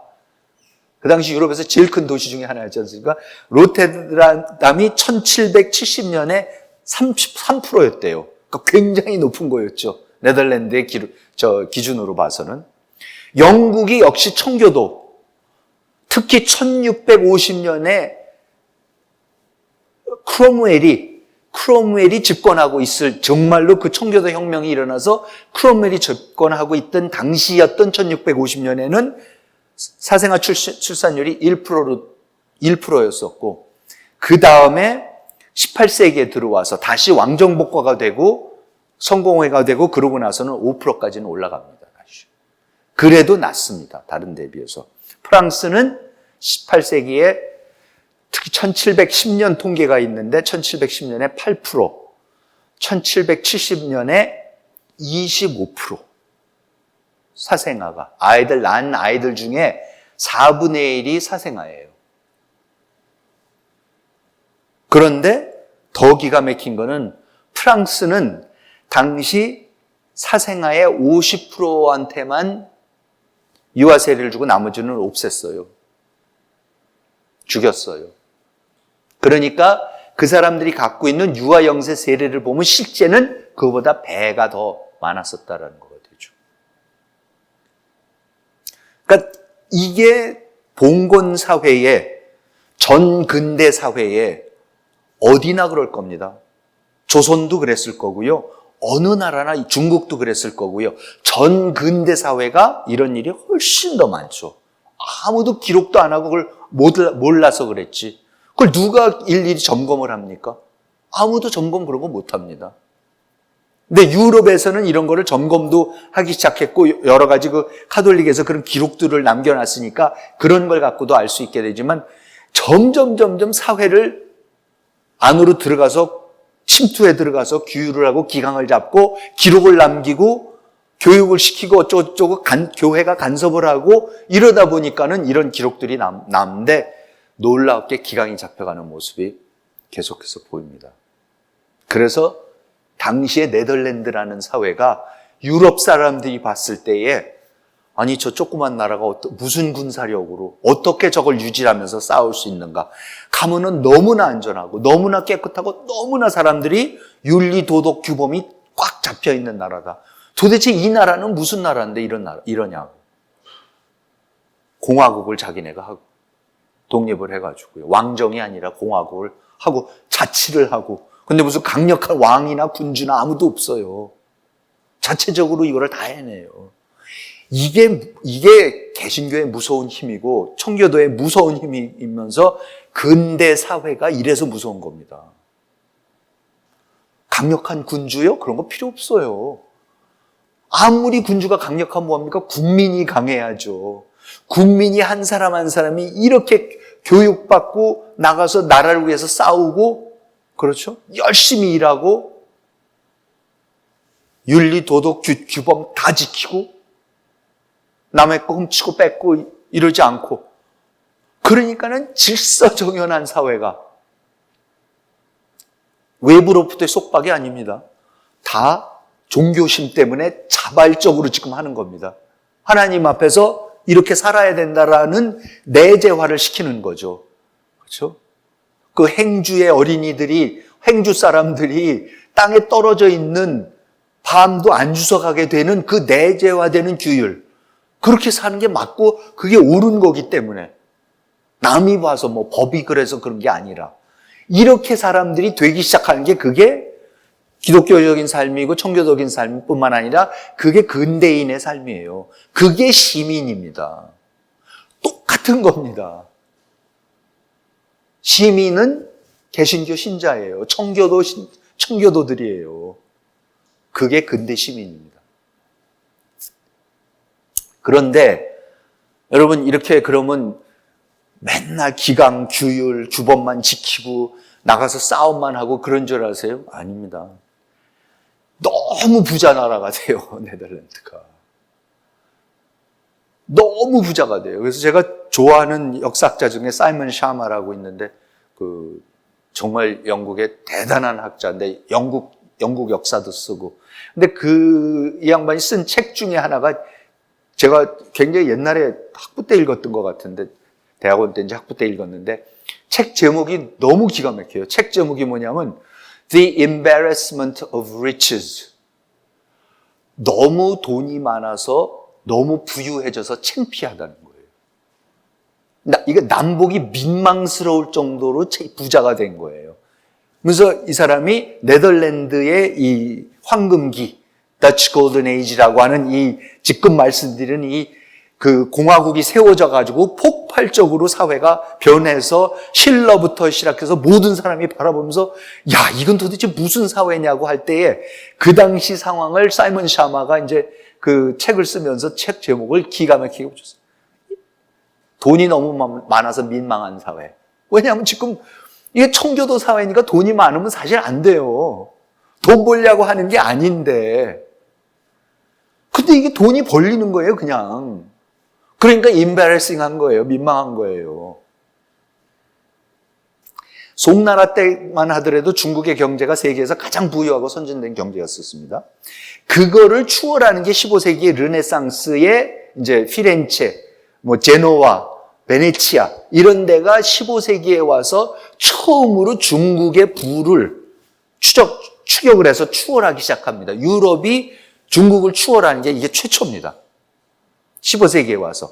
그 당시 유럽에서 제일 큰 도시 중에 하나였지 않습니까? 로테르담이 1770년에 33%였대요. 그러니까 굉장히 높은 거였죠. 네덜란드의 기준으로 봐서는. 영국이 역시 청교도, 특히 1650년에 크롬웰이 집권하고 있을, 정말로 그 청교도 혁명이 일어나서 크롬웰이 집권하고 있던 당시였던 1650년에는 사생아 출산율이 1%였었고, 그 다음에 18세기에 들어와서 다시 왕정복과가 되고 성공회가 되고 그러고 나서는 5%까지는 올라갑니다. 다시. 그래도 낮습니다. 다른 데 비해서. 프랑스는 18세기에 특히 1710년 통계가 있는데 1710년에 8%, 1770년에 25%. 사생아가, 낳은 아이들 중에 4분의 1이 사생아예요. 그런데 더 기가 막힌 거는 프랑스는 당시 사생아의 50%한테만 유아 세례를 주고 나머지는 없앴어요. 죽였어요. 그러니까 그 사람들이 갖고 있는 유아 영세 세례를 보면 실제는 그거보다 배가 더 많았었다라는 거가 되죠. 그러니까 이게 봉건 사회에, 전 근대 사회에 어디나 그럴 겁니다. 조선도 그랬을 거고요. 어느 나라나 중국도 그랬을 거고요. 전 근대 사회가 이런 일이 훨씬 더 많죠. 아무도 기록도 안 하고 그걸 몰라서 그랬지. 그걸 누가 일일이 점검을 합니까? 아무도 점검 그런 거 못 합니다. 근데 유럽에서는 이런 거를 점검도 하기 시작했고, 여러 가지 그 카톨릭에서 그런 기록들을 남겨놨으니까 그런 걸 갖고도 알 수 있게 되지만, 점점 사회를 안으로 들어가서 침투에 들어가서 규율을 하고 기강을 잡고 기록을 남기고 교육을 시키고 어쩌고저쩌고 교회가 간섭을 하고 이러다 보니까는 이런 기록들이 남는데 놀랍게 기강이 잡혀가는 모습이 계속해서 보입니다. 그래서 당시에 네덜란드라는 사회가 유럽 사람들이 봤을 때에 아니 저 조그만 나라가 무슨 군사력으로 어떻게 저걸 유지하면서 싸울 수 있는가. 가면은 너무나 안전하고 너무나 깨끗하고 너무나 사람들이 윤리 도덕 규범이 꽉 잡혀있는 나라다. 도대체 이 나라는 무슨 나라인데 이러냐고. 공화국을 자기네가 하고 독립을 해가지고요. 왕정이 아니라 공화국을 하고 자치를 하고. 근데 무슨 강력한 왕이나 군주나 아무도 없어요. 자체적으로 이거를 다 해내요. 이게 개신교의 무서운 힘이고 청교도의 무서운 힘이면서 근대 사회가 이래서 무서운 겁니다. 강력한 군주요? 그런 거 필요 없어요. 아무리 군주가 강력하면 뭐합니까? 국민이 강해야죠. 국민이 한 사람 한 사람이 이렇게 교육받고 나가서 나라를 위해서 싸우고, 그렇죠? 열심히 일하고 윤리 도덕 규범 다 지키고 남의 거 훔치고 뺏고 이러지 않고, 그러니까는 질서정연한 사회가 외부로부터의 속박이 아닙니다. 다 종교심 때문에 자발적으로 지금 하는 겁니다. 하나님 앞에서 이렇게 살아야 된다라는 내재화를 시키는 거죠. 그렇죠? 그 행주의 어린이들이, 행주 사람들이 땅에 떨어져 있는 밤도 안 주워가게 되는 그 내재화되는 규율, 그렇게 사는 게 맞고 그게 옳은 거기 때문에, 남이 봐서 뭐 법이 그래서 그런 게 아니라 이렇게 사람들이 되기 시작하는 게 그게 기독교적인 삶이고 청교적인 삶뿐만 아니라 그게 근대인의 삶이에요. 그게 시민입니다. 똑같은 겁니다. 시민은 개신교 신자예요. 청교도들이에요. 그게 근대 시민입니다. 그런데 여러분 이렇게 그러면 맨날 기강, 규율, 규범만 지키고 나가서 싸움만 하고 그런 줄 아세요? 아닙니다. 너무 부자 나라가 돼요, 네덜란드가. 너무 부자가 돼요. 그래서 제가 좋아하는 역사학자 중에 사이먼 샤마라고 있는데 정말 영국의 대단한 학자인데 영국 역사도 쓰고. 근데 이 양반이 쓴 책 중에 하나가 제가 굉장히 옛날에 학부 때 읽었던 것 같은데 대학원 때인지 학부 때 읽었는데 책 제목이 너무 기가 막혀요. 책 제목이 뭐냐면 The Embarrassment of Riches. 너무 돈이 많아서 너무 부유해져서 창피하다는 거예요. 이게 남복이 민망스러울 정도로 부자가 된 거예요. 그래서 이 사람이 네덜란드의 이 황금기, Dutch Golden Age라고 하는 이 지금 말씀드린 그 공화국이 세워져 가지고 폭발적으로 사회가 변해서 실러부터 시작해서 모든 사람이 바라보면서 야, 이건 도대체 무슨 사회냐고 할 때에 그 당시 상황을 사이먼 샤마가 이제 그 책을 쓰면서 책 제목을 기가 막히게 붙였어요. 돈이 너무 많아서 민망한 사회. 왜냐하면 지금 이게 청교도 사회니까 돈이 많으면 사실 안 돼요. 돈 벌려고 하는 게 아닌데. 근데 이게 돈이 벌리는 거예요, 그냥. 그러니까 embarrassing한 거예요. 민망한 거예요. 송나라 때만 하더라도 중국의 경제가 세계에서 가장 부유하고 선진된 경제였었습니다. 그거를 추월하는 게 15세기 르네상스의 이제 피렌체, 제노와, 베네치아 이런 데가 15세기에 와서 처음으로 중국의 부를 추격을 해서 추월하기 시작합니다. 유럽이 중국을 추월하는 게 이게 최초입니다. 15세기에 와서.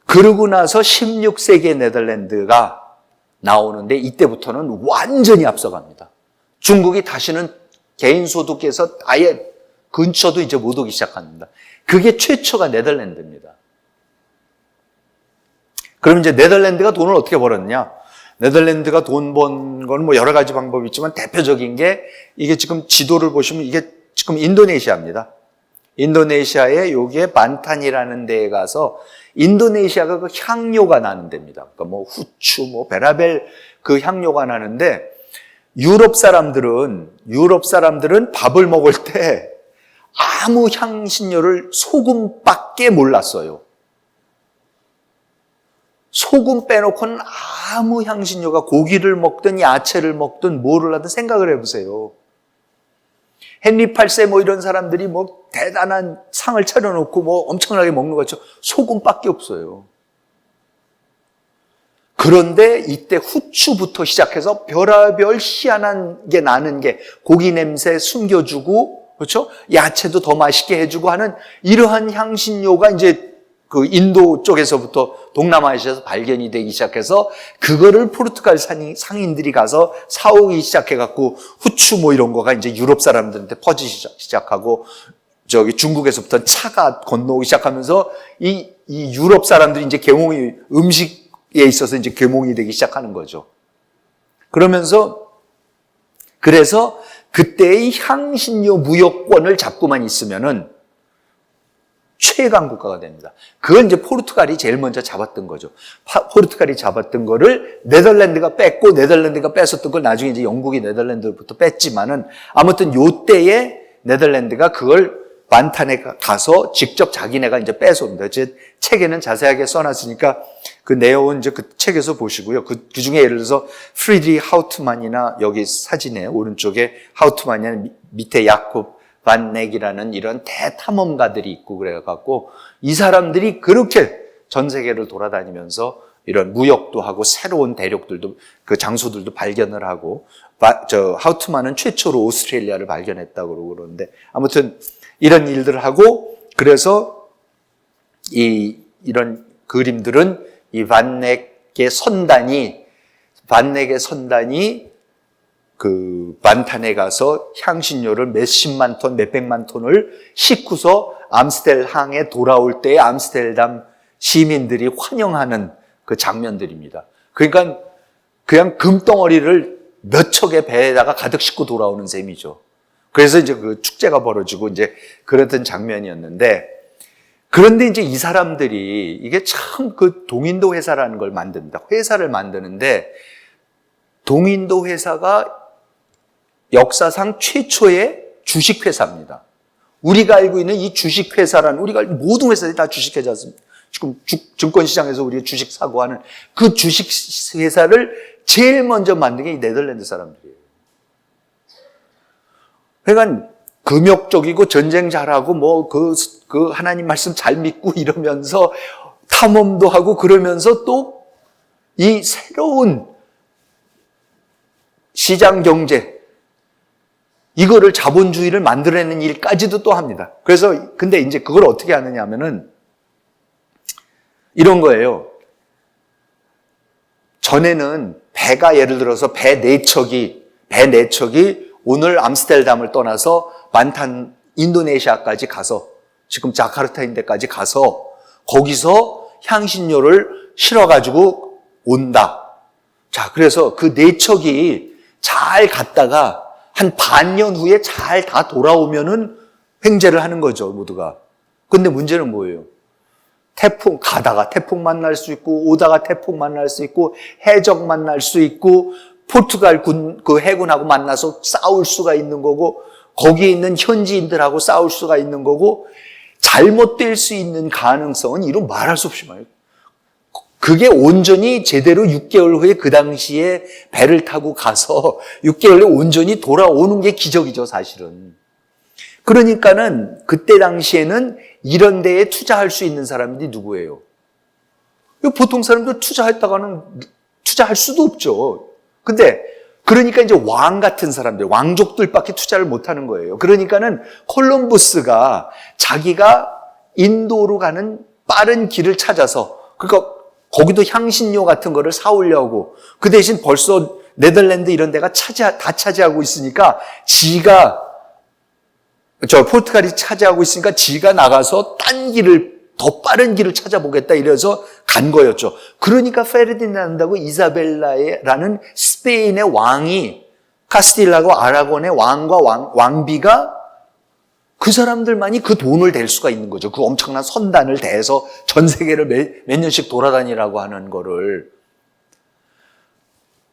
그러고 나서 16세기의 네덜란드가 나오는데 이때부터는 완전히 앞서갑니다. 중국이 다시는 개인소득에서 아예 근처도 이제 못 오기 시작합니다. 그게 최초가 네덜란드입니다. 그럼 이제 네덜란드가 돈을 어떻게 벌었냐? 네덜란드가 돈 번 건 여러 가지 방법이 있지만 대표적인 게 이게 지금 지도를 보시면 이게 지금 인도네시아입니다. 인도네시아에 여기에 반탄이라는 데에 가서 인도네시아가 그 향료가 나는 데입니다. 그러니까 후추, 베라벨 그 향료가 나는데 유럽 사람들은 밥을 먹을 때 아무 향신료를 소금밖에 몰랐어요. 소금 빼놓고는 아무 향신료가 고기를 먹든 야채를 먹든 뭐를 하든 생각을 해보세요. 헨리 8세 이런 사람들이 대단한 상을 차려놓고 엄청나게 먹는 것 같죠. 소금밖에 없어요. 그런데 이때 후추부터 시작해서 별의별 희한한 게 나는 게 고기 냄새 숨겨주고, 그렇죠? 야채도 더 맛있게 해주고 하는 이러한 향신료가 이제 그 인도 쪽에서부터 동남아시아에서 발견이 되기 시작해서 그거를 포르투갈 상인들이 가서 사오기 시작해갖고 후추 이런 거가 이제 유럽 사람들한테 퍼지기 시작하고 중국에서부터 차가 건너오기 시작하면서 이 유럽 사람들이 이제 음식에 있어서 이제 계몽이 되기 시작하는 거죠. 그래서 그때의 향신료 무역권을 잡고만 있으면은 최강 국가가 됩니다. 그건 이제 포르투갈이 제일 먼저 잡았던 거죠. 포르투갈이 잡았던 거를 네덜란드가 뺐고 네덜란드가 뺏었던 걸 나중에 이제 영국이 네덜란드로부터 뺐지만은 아무튼 요때에 네덜란드가 그걸 만탄에 가서 직접 자기네가 이제 뺏어옵니다. 제 책에는 자세하게 써놨으니까 그 내용은 이제 그 책에서 보시고요. 그 중에 예를 들어서 프리드리히 하우트만이나 여기 사진에 오른쪽에 하우트만이나 밑에 야콥 반 넥이라는 이런 대탐험가들이 있고 그래갖고 이 사람들이 그렇게 전 세계를 돌아다니면서 이런 무역도 하고 새로운 대륙들도 그 장소들도 발견을 하고 하우트만은 최초로 오스트레일리아를 발견했다고 그러는데 아무튼 이런 일들을 하고 그래서 이런 그림들은 이 반넥의 선단이 그 반탄에 가서 향신료를 몇십만 톤, 몇백만 톤을 싣고서 암스텔항에 돌아올 때에 암스테르담 시민들이 환영하는 그 장면들입니다. 그러니까 그냥 금덩어리를 몇 척의 배에다가 가득 싣고 돌아오는 셈이죠. 그래서 이제 그 축제가 벌어지고 이제 그랬던 장면이었는데, 그런데 이제 이 사람들이 이게 참 그 동인도 회사라는 걸 만듭니다. 회사를 만드는데, 동인도 회사가 역사상 최초의 주식회사입니다. 우리가 알고 있는 이 주식회사라는, 우리가 모든 회사들이 다 주식회사입니다. 지금 증권시장에서 우리가 주식 사고 하는 그 주식회사를 제일 먼저 만든 게 이 네덜란드 사람들이에요. 그러니까 금욕적이고 전쟁 잘하고 뭐 그 하나님 말씀 잘 믿고 이러면서 탐험도 하고 그러면서 또 이 새로운 시장 경제, 이거를 자본주의를 만들어내는 일까지도 또 합니다. 그래서 근데 이제 그걸 어떻게 하느냐 하면은 이런 거예요. 전에는 배가 예를 들어서 배 네 척이 오늘 암스테르담을 떠나서 반탄 인도네시아까지 가서 지금 자카르타인 데까지 가서 거기서 향신료를 실어가지고 온다. 자, 그래서 그 네 척이 잘 갔다가 한 반년 후에 잘 다 돌아오면은 횡재를 하는 거죠, 모두가. 근데 문제는 뭐예요? 태풍, 가다가 태풍 만날 수 있고, 오다가 태풍 만날 수 있고, 해적 만날 수 있고, 포르투갈 그 해군하고 만나서 싸울 수가 있는 거고, 거기에 있는 현지인들하고 싸울 수가 있는 거고, 잘못될 수 있는 가능성은 이루 말할 수 없이 많아요. 그게 온전히 제대로 6개월 후에 그 당시에 배를 타고 가서 6개월 후에 온전히 돌아오는 게 기적이죠, 사실은. 그러니까는 그때 당시에는 이런 데에 투자할 수 있는 사람들이 누구예요? 보통 사람들 투자했다가는 투자할 수도 없죠. 근데 그러니까 이제 왕 같은 사람들, 왕족들밖에 투자를 못 하는 거예요. 그러니까는 콜럼버스가 자기가 인도로 가는 빠른 길을 찾아서, 그러니까 거기도 향신료 같은 거를 사오려고, 그 대신 벌써 네덜란드 이런 데가 다 차지하고 있으니까 포르투갈이 차지하고 있으니까 지가 나가서 더 빠른 길을 찾아보겠다 이래서 간 거였죠. 그러니까 페르디난드하고 이사벨라라는 스페인의 왕이, 카스틸라고 아라곤의 왕과 왕비가 그 사람들만이 그 돈을 댈 수가 있는 거죠. 그 엄청난 선단을 대해서 전 세계를 몇 년씩 돌아다니라고 하는 거를.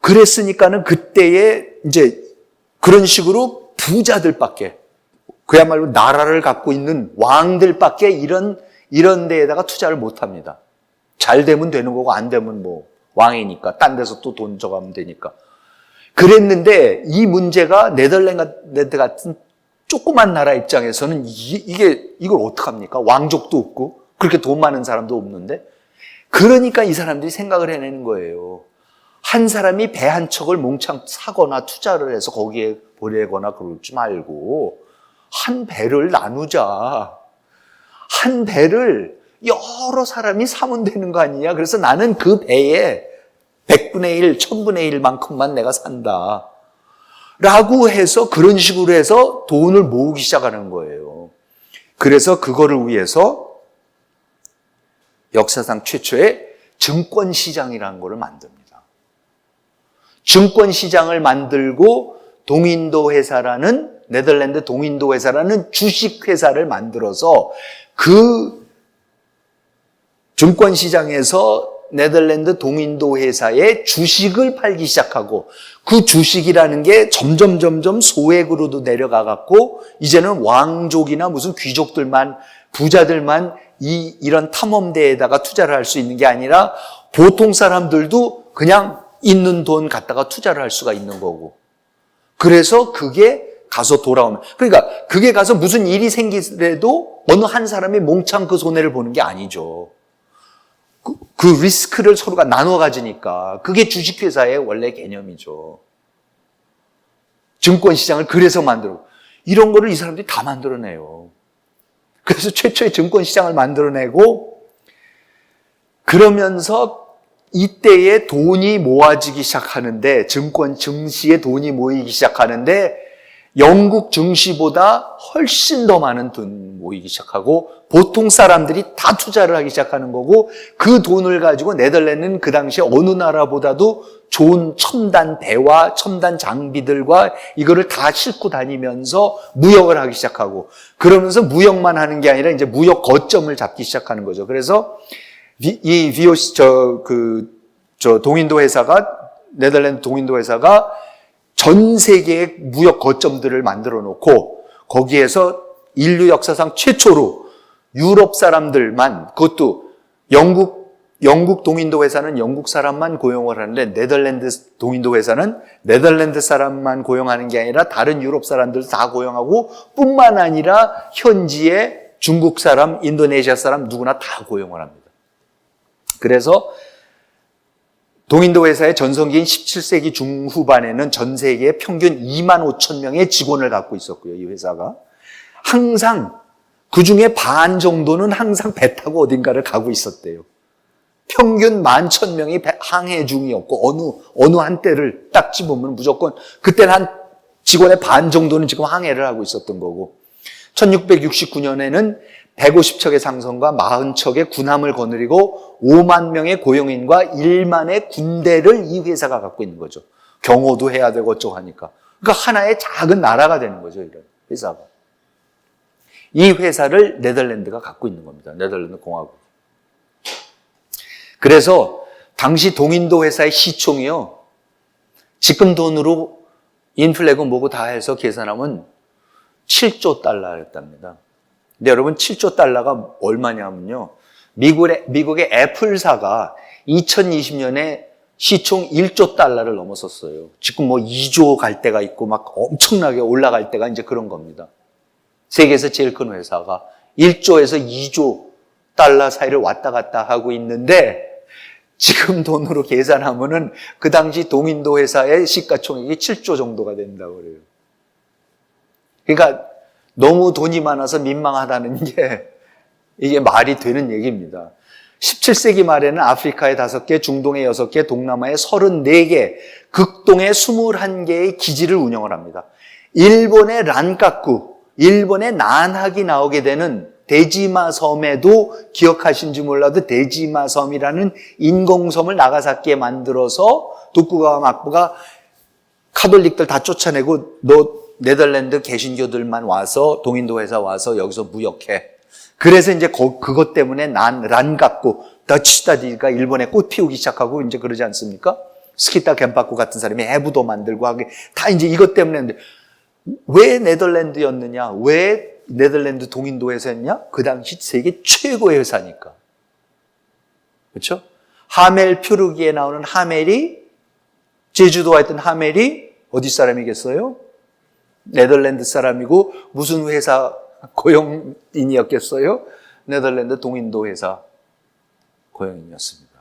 그랬으니까는 그때에 이제 그런 식으로 부자들밖에, 그야말로 나라를 갖고 있는 왕들밖에 이런 데에다가 투자를 못 합니다. 잘 되면 되는 거고 안 되면 뭐 왕이니까 딴 데서 또 돈 줘가면 되니까. 그랬는데 이 문제가 네덜란드 같은 조그만 나라 입장에서는 이걸 어떡합니까? 왕족도 없고 그렇게 돈 많은 사람도 없는데. 그러니까 이 사람들이 생각을 해내는 거예요. 한 사람이 배 한 척을 몽창 사거나 투자를 해서 거기에 보내거나 그러지 말고 한 배를 나누자. 한 배를 여러 사람이 사면 되는 거 아니냐. 그래서 나는 그 배에 100분의 1, 1000분의 1만큼만 내가 산다. 라고 해서 그런 식으로 해서 돈을 모으기 시작하는 거예요. 그래서 그거를 위해서 역사상 최초의 증권시장이라는 거를 만듭니다. 증권시장을 만들고 네덜란드 동인도 회사라는 주식회사를 만들어서 그 증권시장에서 네덜란드 동인도 회사의 주식을 팔기 시작하고, 그 주식이라는 게 점점 소액으로도 내려가갖고 이제는 왕족이나 무슨 귀족들만, 부자들만 이런 탐험대에다가 투자를 할 수 있는 게 아니라 보통 사람들도 그냥 있는 돈 갖다가 투자를 할 수가 있는 거고. 그래서 그게 가서 돌아오면, 그러니까 그게 가서 무슨 일이 생기더라도 어느 한 사람이 몽창 그 손해를 보는 게 아니죠. 그 리스크를 서로가 나눠 가지니까. 그게 주식회사의 원래 개념이죠. 증권시장을 그래서 만들고, 이런 거를 이 사람들이 다 만들어내요. 그래서 최초의 증권시장을 만들어내고, 그러면서 이때에 돈이 모아지기 시작하는데, 증시에 돈이 모이기 시작하는데, 영국 증시보다 훨씬 더 많은 돈 모이기 시작하고 보통 사람들이 다 투자를 하기 시작하는 거고 그 돈을 가지고 네덜란드는 그 당시에 어느 나라보다도 좋은 첨단 배와 첨단 장비들과 이거를 다 싣고 다니면서 무역을 하기 시작하고 그러면서 무역만 하는 게 아니라 이제 무역 거점을 잡기 시작하는 거죠. 그래서 이 VOC 동인도 회사가 네덜란드 동인도 회사가 전 세계의 무역 거점들을 만들어 놓고 거기에서 인류 역사상 최초로 유럽 사람들만 그것도 영국 동인도 회사는 영국 사람만 고용을 하는데 네덜란드 동인도 회사는 네덜란드 사람만 고용하는 게 아니라 다른 유럽 사람들 다 고용하고 뿐만 아니라 현지의 중국 사람, 인도네시아 사람 누구나 다 고용을 합니다. 그래서 동인도 회사의 전성기인 17세기 중후반에는 전 세계에 평균 2만 5천 명의 직원을 갖고 있었고요. 이 회사가. 항상 그중에 반 정도는 항상 배 타고 어딘가를 가고 있었대요. 평균 11,000명이 항해 중이었고 어느 한때를 딱 집으면 무조건 그때는 한 직원의 반 정도는 지금 항해를 하고 있었던 거고 1669년에는 150척의 상선과 40척의 군함을 거느리고 5만 명의 고용인과 1만의 군대를 이 회사가 갖고 있는 거죠. 경호도 해야 되고 어쩌고 하니까. 그러니까 하나의 작은 나라가 되는 거죠. 이런 회사가. 이 회사를 네덜란드가 갖고 있는 겁니다. 네덜란드 공화국. 그래서 당시 동인도 회사의 시총이요. 지금 돈으로 인플레고 뭐고 다 해서 계산하면 7조 달러였답니다. 근데 여러분 7조 달러가 얼마냐면요. 미국의 애플사가 2020년에 시총 1조 달러를 넘었었어요. 지금 뭐 2조 갈 때가 있고 막 엄청나게 올라갈 때가 이제 그런 겁니다. 세계에서 제일 큰 회사가 1조에서 2조 달러 사이를 왔다 갔다 하고 있는데 지금 돈으로 계산하면은 그 당시 동인도 회사의 시가총액이 7조 정도가 된다고 그래요. 그러니까 너무 돈이 많아서 민망하다는 게 이게 말이 되는 얘기입니다. 17세기 말에는 아프리카에 5개, 중동에 6개, 동남아에 34개, 극동에 21개의 기지를 운영을 합니다. 일본의 란카쿠, 일본의 난학이 나오게 되는 데지마 섬에도 기억하신지 몰라도 데지마 섬이라는 인공섬을 나가사키에 만들어서 도쿠가와 막부가 카톨릭들 다 쫓아내고 너 네덜란드 개신교들만 와서 동인도 회사 와서 여기서 무역해. 그래서 이제 그것 때문에 란가쿠, 더치다디가 일본에 꽃 피우기 시작하고 이제 그러지 않습니까? 스키타 겐파쿠 같은 사람이 해부도 만들고 하게 다 이제 이것 때문에 왜 네덜란드였느냐? 왜 네덜란드 동인도 회사였냐? 그 당시 세계 최고의 회사니까. 그렇죠? 하멜 퓨르기에 나오는 하멜이 제주도에 있던 하멜이 어디 사람이겠어요? 네덜란드 사람이고 무슨 회사 고용인이었겠어요? 네덜란드 동인도 회사 고용인이었습니다.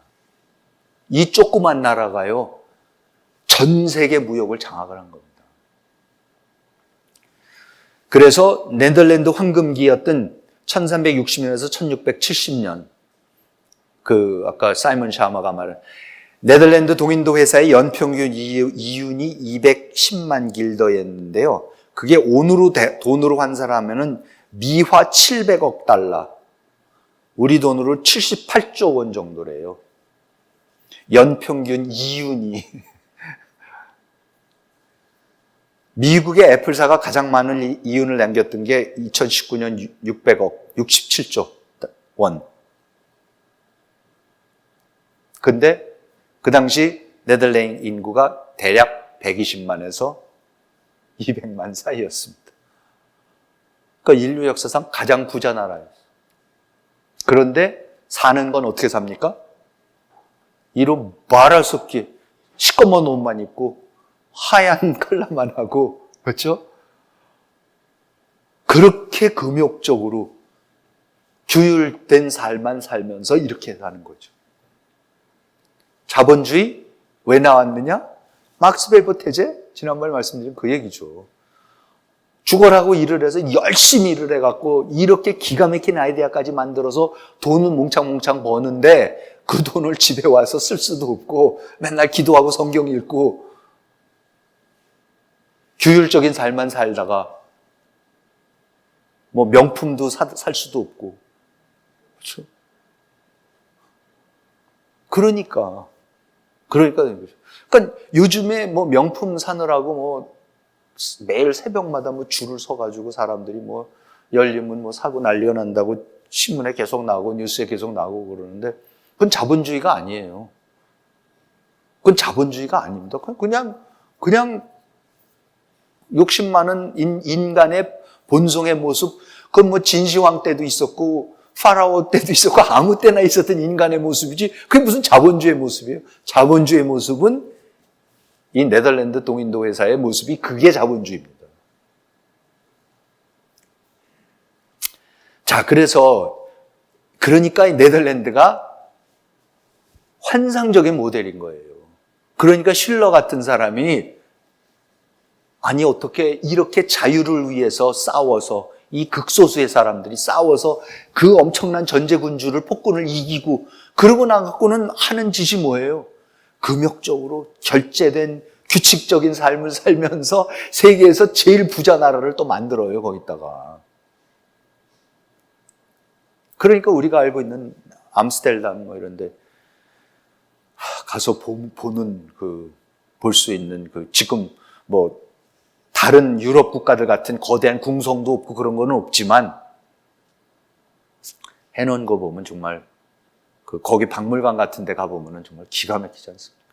이 조그만 나라가요, 전 세계 무역을 장악을 한 겁니다. 그래서 네덜란드 황금기였던 1360년에서 1670년, 아까 사이먼 샤머가 말한 네덜란드 동인도 회사의 연평균 이윤이 210만 길더였는데요. 그게 돈으로 환산하면은 미화 700억 달러, 우리 돈으로 78조 원 정도래요. 연평균 이윤이. 미국의 애플사가 가장 많은 이윤을 남겼던 게 2019년 600억, 67조 원. 근데 그 당시 네덜란드 인구가 대략 120만에서 200만 사이였습니다. 그러니까 인류 역사상 가장 부자 나라였어요. 그런데 사는 건 어떻게 삽니까? 이로 말할 수 없게 시꺼먼 옷만 입고 하얀 컬러만 하고, 그렇죠? 그렇게 금욕적으로 규율된 삶만 살면서 이렇게 사는 거죠. 자본주의 왜 나왔느냐? 막스 웨버 태제? 지난번에 말씀드린 그 얘기죠. 죽어라고 일을 해서 열심히 일을 해갖고 이렇게 기가 막힌 아이디어까지 만들어서 돈은 몽창몽창 버는데 그 돈을 집에 와서 쓸 수도 없고 맨날 기도하고 성경 읽고 규율적인 삶만 살다가 뭐 명품도 살 수도 없고, 그렇죠? 그러니까 되는 거죠. 그러니까 요즘에 뭐 명품 사느라고 뭐 매일 새벽마다 뭐 줄을 서가지고 사람들이 뭐 열리면 뭐 사고 난리가 난다고 신문에 계속 나오고 뉴스에 계속 나오고 그러는데, 그건 자본주의가 아니에요. 그건 자본주의가 아닙니다. 그냥 욕심 많은 인간의 본성의 모습, 그건 뭐 진시황 때도 있었고 파라오 때도 있었고 아무 때나 있었던 인간의 모습이지, 그게 무슨 자본주의의 모습이에요? 자본주의의 모습은 이 네덜란드 동인도 회사의 모습이, 그게 자본주의입니다. 자, 그러니까 이 네덜란드가 환상적인 모델인 거예요. 그러니까 실러 같은 사람이, 아니 어떻게 이렇게 자유를 위해서 싸워서, 이 극소수의 사람들이 싸워서 그 엄청난 전제군주를, 폭군을 이기고, 그러고 나갖고는 하는 짓이 뭐예요? 금욕적으로 결제된 규칙적인 삶을 살면서 세계에서 제일 부자 나라를 또 만들어요, 거기다가. 그러니까 우리가 알고 있는 암스테르담 뭐 이런데 가서 보는 볼 수 있는 지금 뭐 다른 유럽 국가들 같은 거대한 궁성도 없고 그런 거는 없지만, 해놓은 거 보면 정말 거기 박물관 같은 데 가보면 정말 기가 막히지 않습니까?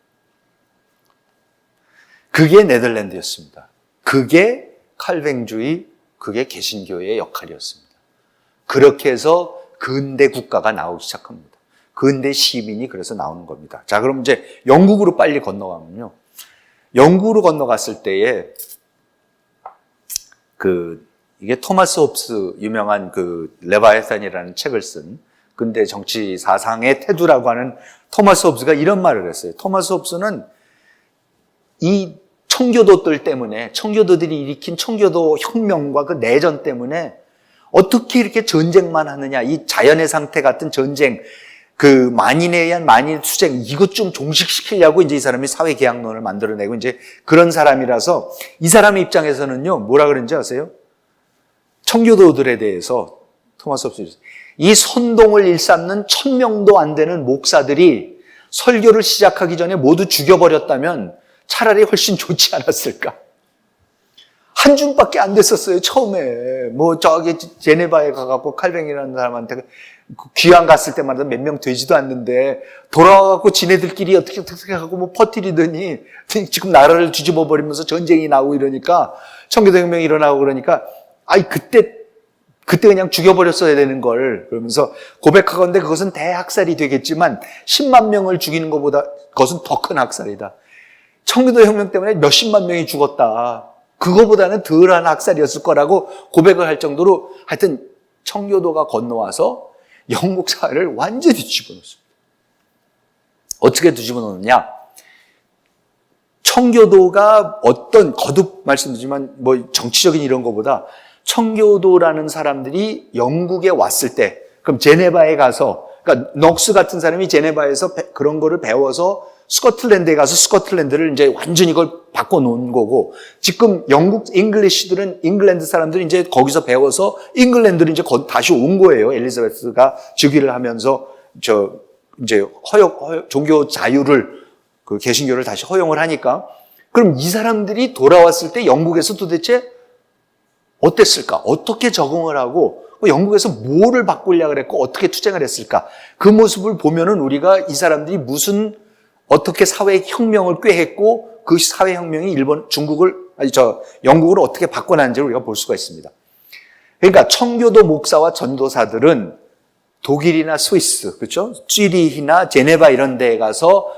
그게 네덜란드였습니다. 그게 칼뱅주의, 그게 개신교의 역할이었습니다. 그렇게 해서 근대 국가가 나오기 시작합니다. 근대 시민이 그래서 나오는 겁니다. 자, 그럼 이제 영국으로 빨리 건너가면요. 영국으로 건너갔을 때에 이게 토마스 홉스, 유명한 레바이아탄이라는 책을 쓴 근대 정치 사상의 태두라고 하는 토마스 홉스가 이런 말을 했어요. 토마스 홉스는 이 청교도들 때문에, 청교도들이 일으킨 청교도 혁명과 그 내전 때문에 어떻게 이렇게 전쟁만 하느냐, 이 자연의 상태 같은 전쟁, 만인에 의한 만인 투쟁, 이것 좀 종식시키려고 이제 이 사람이 사회계약론을 만들어내고 이제 그런 사람이라서, 이 사람의 입장에서는요, 뭐라 그런지 아세요? 청교도들에 대해서 토마스 홉스, 이 선동을 일삼는 1000명도 안 되는 목사들이 설교를 시작하기 전에 모두 죽여버렸다면 차라리 훨씬 좋지 않았을까? 한 줌밖에 안 됐었어요, 처음에. 뭐, 제네바에 가갖고 칼뱅이라는 사람한테 귀환 갔을 때마다 몇 명 되지도 않는데, 돌아와갖고 지네들끼리 어떻게 하고 뭐 퍼뜨리더니, 지금 나라를 뒤집어 버리면서 전쟁이 나고 이러니까, 청교도혁명이 일어나고 그러니까, 그때 그냥 죽여버렸어야 되는 걸, 그러면서 고백하건대 그것은 대학살이 되겠지만, 10만 명을 죽이는 것보다 그것은 더 큰 학살이다. 청교도혁명 때문에 몇십만 명이 죽었다. 그거보다는 덜한 학살이었을 거라고 고백을 할 정도로, 하여튼 청교도가 건너와서 영국 사회를 완전히 뒤집어놓습니다. 어떻게 뒤집어놓느냐? 청교도가 거듭 말씀드리지만 뭐 정치적인 이런 거보다, 청교도라는 사람들이 영국에 왔을 때, 그럼 제네바에 가서, 그러니까 넉스 같은 사람이 제네바에서 그런 거를 배워서 스코틀랜드에 가서 스코틀랜드를 이제 완전히 이걸 바꿔놓은 거고, 지금 영국 잉글리시들은, 잉글랜드 사람들이 이제 거기서 배워서 잉글랜드로 이제 다시 온 거예요. 엘리자베스가 즉위를 하면서 이제 종교 자유를, 개신교를 다시 허용을 하니까. 그럼 이 사람들이 돌아왔을 때 영국에서 도대체 어땠을까? 어떻게 적응을 하고 영국에서 뭐를 바꾸려고 그랬고 어떻게 투쟁을 했을까? 그 모습을 보면은 우리가 이 사람들이 어떻게 사회혁명을 꾀했고 그 사회혁명이 영국을 어떻게 바꿔놨는지를 우리가 볼 수가 있습니다. 그러니까 청교도 목사와 전도사들은 독일이나 스위스, 그렇죠? 쥐리히나 제네바 이런 데에 가서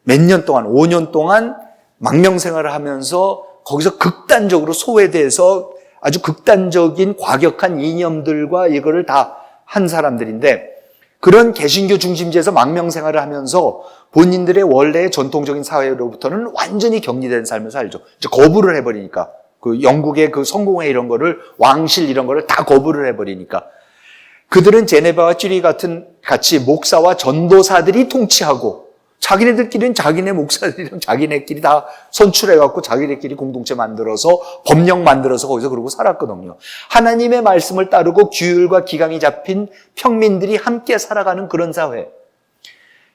몇 년 동안, 5년 동안 망명생활을 하면서 거기서 극단적으로 소외돼서 아주 극단적인 과격한 이념들과 이거를 다 한 사람들인데, 그런 개신교 중심지에서 망명생활을 하면서 본인들의 원래의 전통적인 사회로부터는 완전히 격리된 삶을 살죠. 이제 거부를 해버리니까, 영국의 성공회 이런 거를, 왕실 이런 거를 다 거부를 해버리니까, 그들은 제네바와 쥐리 같이 목사와 전도사들이 통치하고 자기네들끼리는 자기네 목사들이랑 자기네끼리 다 선출해갖고 자기네끼리 공동체 만들어서 법령 만들어서 거기서 그러고 살았거든요. 하나님의 말씀을 따르고 규율과 기강이 잡힌 평민들이 함께 살아가는 그런 사회.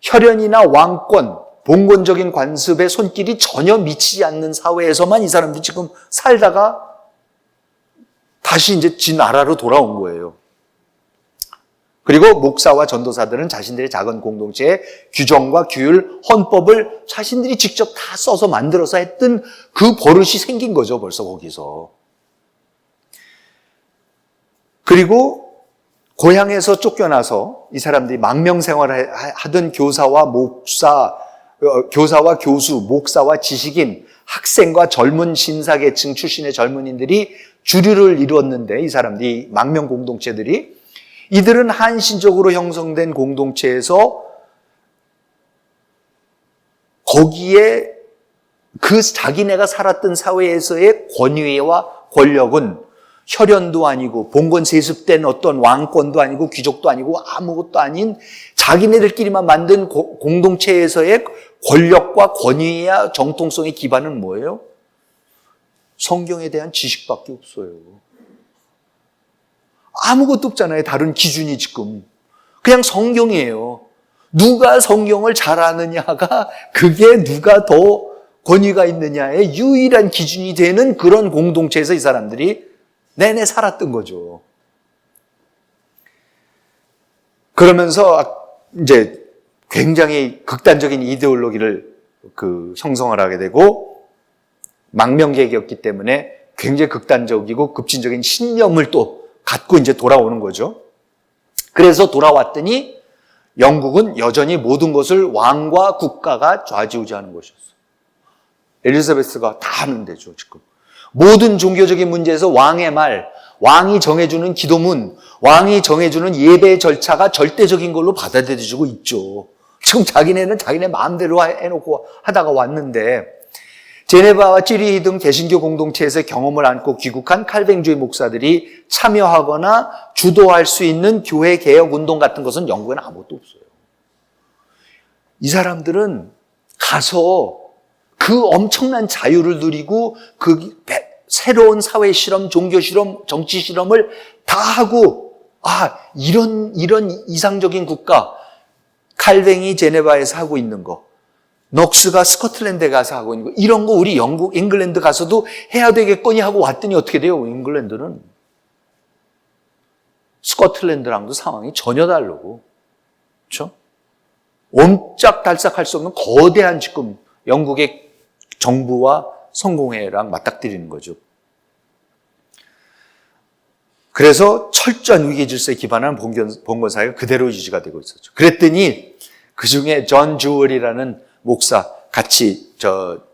혈연이나 왕권, 봉건적인 관습의 손길이 전혀 미치지 않는 사회에서만 이 사람들이 지금 살다가 다시 이제 지 나라로 돌아온 거예요. 그리고 목사와 전도사들은 자신들의 작은 공동체의 규정과 규율, 헌법을 자신들이 직접 다 써서 만들어서 했던 그 버릇이 생긴 거죠, 벌써 거기서. 그리고 고향에서 쫓겨나서 이 사람들이 망명생활을 하던 교사와 교수, 목사와 지식인, 학생과 젊은 신사계층 출신의 젊은이들이 주류를 이루었는데 이 사람들이 망명 공동체들이 이들은 한신적으로 형성된 공동체에서 거기에 그 자기네가 살았던 사회에서의 권위와 권력은 혈연도 아니고 봉건 세습된 어떤 왕권도 아니고 귀족도 아니고 아무것도 아닌 자기네들끼리만 만든 공동체에서의 권력과 권위와 정통성의 기반은 뭐예요? 성경에 대한 지식밖에 없어요. 아무것도 없잖아요. 다른 기준이 지금. 그냥 성경이에요. 누가 성경을 잘 아느냐가 그게 누가 더 권위가 있느냐의 유일한 기준이 되는 그런 공동체에서 이 사람들이 내내 살았던 거죠. 그러면서 이제 굉장히 극단적인 이데올로기를 형성을 하게 되고 망명계획이었기 때문에 굉장히 극단적이고 급진적인 신념을 또 갖고 이제 돌아오는 거죠. 그래서 돌아왔더니 영국은 여전히 모든 것을 왕과 국가가 좌지우지하는 것이었어요. 엘리자베스가 다 하는 데죠, 지금. 모든 종교적인 문제에서 왕의 말, 왕이 정해주는 기도문, 왕이 정해주는 예배 절차가 절대적인 걸로 받아들여지고 있죠. 지금 자기네는 자기네 마음대로 해놓고 하다가 왔는데 제네바와 찌리히 등 개신교 공동체에서 경험을 안고 귀국한 칼뱅주의 목사들이 참여하거나 주도할 수 있는 교회 개혁 운동 같은 것은 영국에는 아무것도 없어요. 이 사람들은 가서 그 엄청난 자유를 누리고 그 새로운 사회 실험, 종교 실험, 정치 실험을 다 하고 이런 이상적인 국가 칼뱅이 제네바에서 하고 있는 거 넉스가 스코틀랜드에 가서 하고 있는 거 이런 거 우리 영국, 잉글랜드 가서도 해야 되겠거니 하고 왔더니 어떻게 돼요? 잉글랜드는 스코틀랜드랑도 상황이 전혀 다르고 그렇죠? 옴짝달싹할 수 없는 거대한 지금 영국의 정부와 성공회랑 맞닥뜨리는 거죠. 그래서 철저한 위기 질서에 기반한 봉건사회가 그대로 유지가 되고 있었죠. 그랬더니 그 중에 존 주얼이라는 목사 같이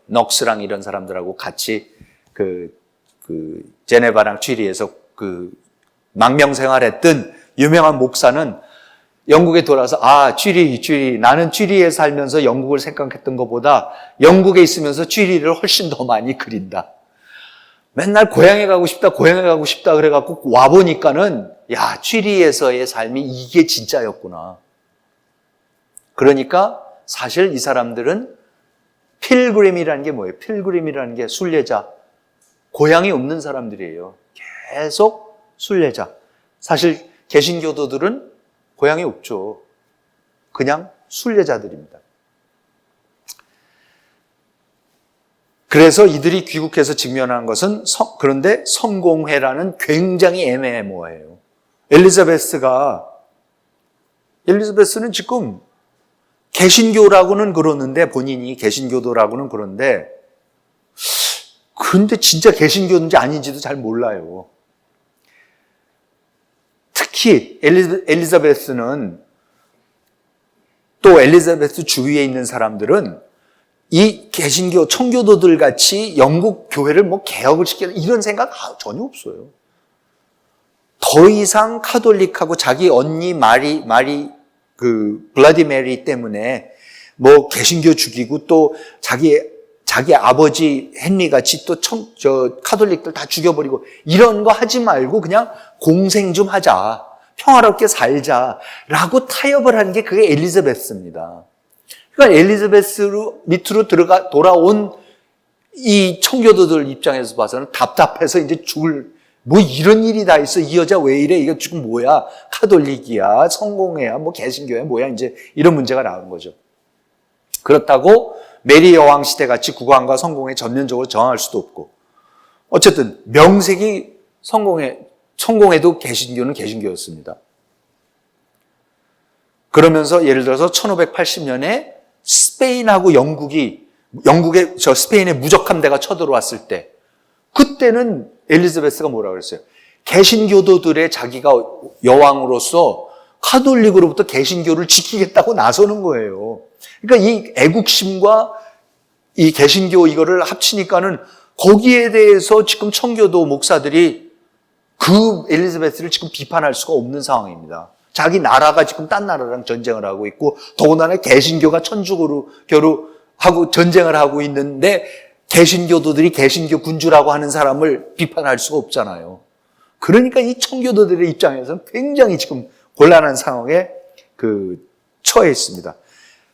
넉스랑 이런 사람들하고 같이 제네바랑 취리에서 망명 생활했던 유명한 목사는 영국에 돌아서 취리 나는 취리에 살면서 영국을 생각했던 것보다 영국에 있으면서 취리를 훨씬 더 많이 그린다. 맨날 고향에 가고 싶다 그래갖고 와보니까는 취리에서의 삶이 이게 진짜였구나. 그러니까 사실 이 사람들은 필그림이라는 게 뭐예요? 필그림이라는 게 순례자, 고향이 없는 사람들이에요. 계속 순례자. 사실 개신교도들은 고향이 없죠. 그냥 순례자들입니다. 그래서 이들이 귀국해서 직면한 것은 그런데 성공회라는 굉장히 애매모호해요. 엘리자베스는 지금 개신교라고는 그러는데 본인이 개신교도라고는 그런데 근데 진짜 개신교인지 아닌지도 잘 몰라요. 특히 엘리자베스는 또 엘리자베스 주위에 있는 사람들은 이 개신교 청교도들 같이 영국 교회를 개혁을 시키는 이런 생각 전혀 없어요. 더 이상 카톨릭하고 자기 언니 블라디 메리 때문에 개신교 죽이고 또 자기 아버지 헨리 같이 또 카톨릭들 다 죽여버리고 이런 거 하지 말고 그냥 공생 좀 하자. 평화롭게 살자라고 타협을 한 게 그게 엘리자베스입니다. 그러니까 엘리자베스로 밑으로 돌아온 이 청교도들 입장에서 봐서는 답답해서 이제 뭐 이런 일이 다 있어. 이 여자 왜 이래? 이거 지금 뭐야? 카톨릭이야? 성공회야? 뭐 개신교야? 뭐야? 이제 이런 문제가 나오는 거죠. 그렇다고 메리 여왕 시대 같이 국왕과 성공회 전면적으로 정할 수도 없고. 어쨌든 명색이 성공회도 개신교는 개신교였습니다. 그러면서 예를 들어서 1580년에 스페인하고 스페인의 무적함대가 쳐들어왔을 때, 그때는 엘리자베스가 뭐라고 그랬어요? 개신교도들의 자기가 여왕으로서 카톨릭으로부터 개신교를 지키겠다고 나서는 거예요. 그러니까 이 애국심과 이 개신교 이거를 합치니까는 거기에 대해서 지금 청교도 목사들이 그 엘리자베스를 지금 비판할 수가 없는 상황입니다. 자기 나라가 지금 딴 나라랑 전쟁을 하고 있고, 더군다나 개신교가 천주교하고 전쟁을 하고 있는데 개신교도들이 개신교 군주라고 하는 사람을 비판할 수가 없잖아요. 그러니까 이 청교도들의 입장에서는 굉장히 지금 곤란한 상황에 처해 있습니다.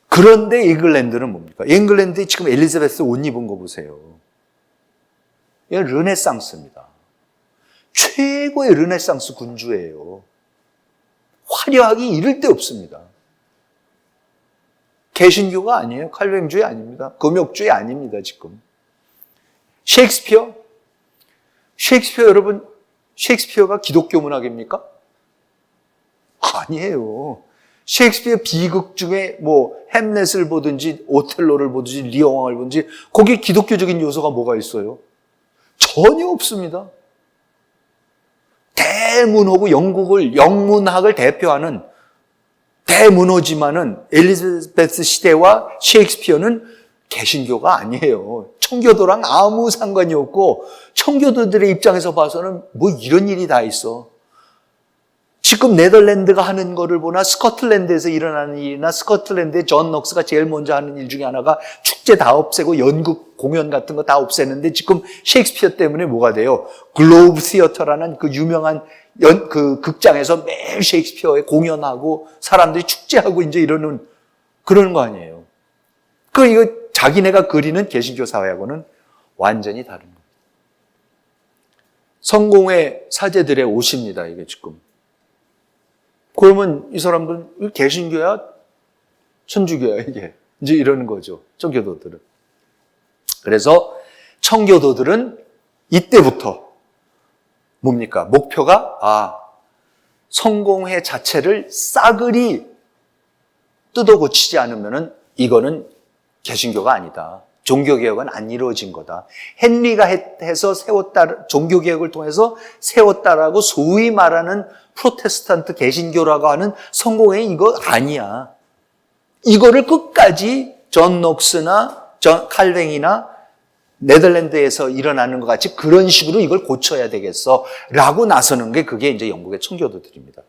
그런데 잉글랜드는 뭡니까? 잉글랜드에 지금 엘리자베스 옷 입은 거 보세요. 이건 르네상스입니다. 최고의 르네상스 군주예요. 화려하기 이를 데 없습니다. 개신교가 아니에요. 칼뱅주의 아닙니다. 금욕주의 아닙니다, 지금. 셰익스피어 여러분, 셰익스피어가 기독교 문학입니까? 아니에요. 셰익스피어 비극 중에 뭐 햄렛을 보든지 오텔로를 보든지 리어왕을 보든지 거기에 기독교적인 요소가 뭐가 있어요? 전혀 없습니다. 대문호고 영문학을 대표하는 대문호지만은 엘리자베스 시대와 셰익스피어는 개신교가 아니에요. 청교도랑 아무 상관이 없고, 청교도들의 입장에서 봐서는 뭐 이런 일이 다 있어. 지금 네덜란드가 하는 거를 보나 스코틀랜드에서 일어나는 일이나 스코틀랜드의 존 넉스가 제일 먼저 하는 일 중에 하나가 축제 다 없애고 연극 공연 같은 거 다 없애는데, 지금 셰익스피어 때문에 뭐가 돼요? 글로브 시어터라는 그 유명한 그 극장에서 매일 셰익스피어에 공연하고 사람들이 축제하고 이제 이러는 그런 거 아니에요. 이거 자기네가 그리는 개신교 사회하고는 완전히 다른 겁니다. 성공회 사제들의 옷입니다, 이게 지금. 그러면 이 사람들은 개신교야? 천주교야, 이게. 이제 이러는 거죠, 청교도들은. 그래서 청교도들은 이때부터 뭡니까? 목표가, 성공회 자체를 싸그리 뜯어 고치지 않으면은 이거는 개신교가 아니다. 종교개혁은 안 이루어진 거다. 헨리가 해서 종교개혁을 통해서 세웠다라고 소위 말하는 프로테스탄트 개신교라고 하는 성공회 이거 아니야. 이거를 끝까지 존 녹스나 칼뱅이나 네덜란드에서 일어나는 것 같이 그런 식으로 이걸 고쳐야 되겠어 라고 나서는 게 그게 이제 영국의 청교도들입니다.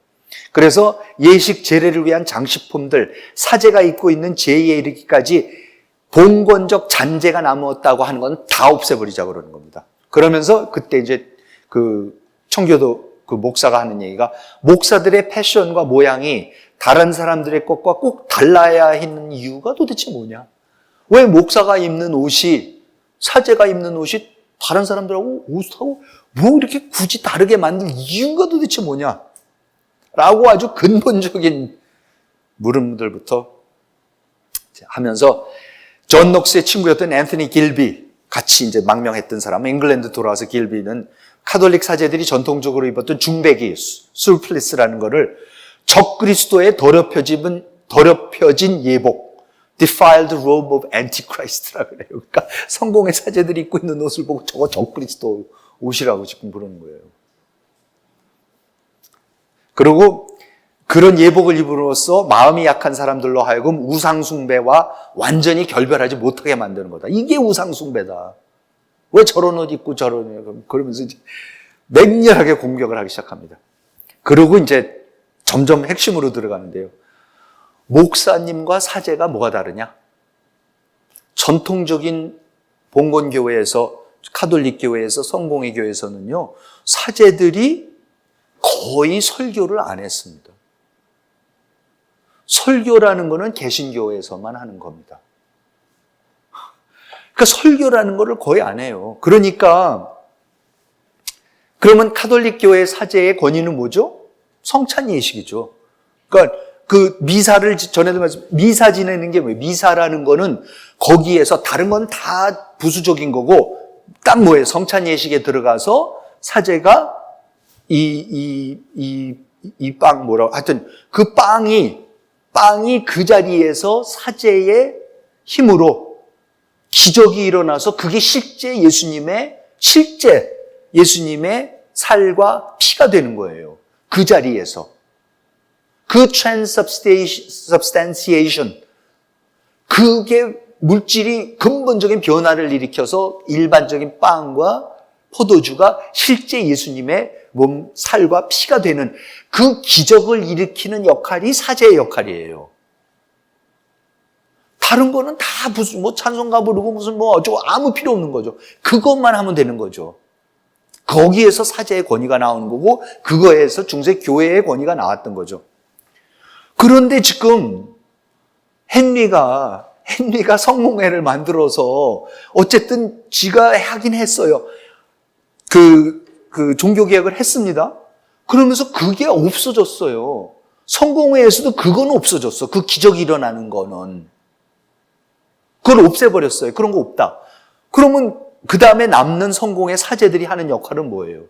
그래서 예식 제례를 위한 장식품들, 사제가 입고 있는 제의에 이르기까지 봉건적 잔재가 남았다고 하는 건 다 없애버리자고 그러는 겁니다. 그러면서 그때 이제 그 청교도 그 목사가 하는 얘기가, 목사들의 패션과 모양이 다른 사람들의 것과 꼭 달라야 하는 이유가 도대체 뭐냐? 왜 목사가 입는 옷이, 사제가 입는 옷이 다른 사람들하고 옷하고 뭐 이렇게 굳이 다르게 만들 이유가 도대체 뭐냐? 라고 아주 근본적인 물음들부터 하면서 존 녹스의 친구였던 앤서니 길비, 같이 이제 망명했던 사람, 잉글랜드 돌아와서 길비는 카톨릭 사제들이 전통적으로 입었던 중배기, 술플리스라는 거를 적그리스도의 더럽혀진 예복, defiled robe of antichrist라고 그래요. 그러니까 성공의 사제들이 입고 있는 옷을 보고 저거 적그리스도 옷이라고 지금 부르는 거예요. 그리고 그런 예복을 입음으로써 마음이 약한 사람들로 하여금 우상숭배와 완전히 결별하지 못하게 만드는 거다. 이게 우상숭배다. 왜 저런 옷 입고 저러냐. 그러면서 이제 맹렬하게 공격을 하기 시작합니다. 그리고 이제 점점 핵심으로 들어가는데요. 목사님과 사제가 뭐가 다르냐? 전통적인 봉건교회에서, 카톨릭 교회에서, 성공회 교회에서는요, 사제들이 거의 설교를 안 했습니다. 설교라는 거는 개신교에서만 하는 겁니다. 그러니까 설교라는 거를 거의 안 해요. 그러니까 그러면 카톨릭 교회 사제의 권위는 뭐죠? 성찬 예식이죠. 그러니까 그 미사를 전에도 말씀, 미사 지내는 게 뭐예요? 미사라는 거는 거기에서 다른 건 다 부수적인 거고 딱 뭐예요? 성찬 예식에 들어가서 사제가 이 빵 뭐라고 하여튼 그 빵이 그 자리에서 사제의 힘으로 기적이 일어나서 그게 실제 예수님의 살과 피가 되는 거예요. 그 자리에서. 그 transubstantiation, 그게 물질이 근본적인 변화를 일으켜서 일반적인 빵과 포도주가 실제 예수님의 몸, 살과 피가 되는 그 기적을 일으키는 역할이 사제의 역할이에요. 다른 거는 다 무슨 찬송가 부르고 무슨 어쩌고 아무 필요 없는 거죠. 그것만 하면 되는 거죠. 거기에서 사제의 권위가 나오는 거고 그거에서 중세 교회의 권위가 나왔던 거죠. 그런데 지금 헨리가 성공회를 만들어서 어쨌든 지가 하긴 했어요. 그 종교개혁을 했습니다. 그러면서 그게 없어졌어요. 성공회에서도 그건 없어졌어. 그 기적이 일어나는 거는. 그걸 없애버렸어요. 그런 거 없다. 그러면 그 다음에 남는 성공회 사제들이 하는 역할은 뭐예요?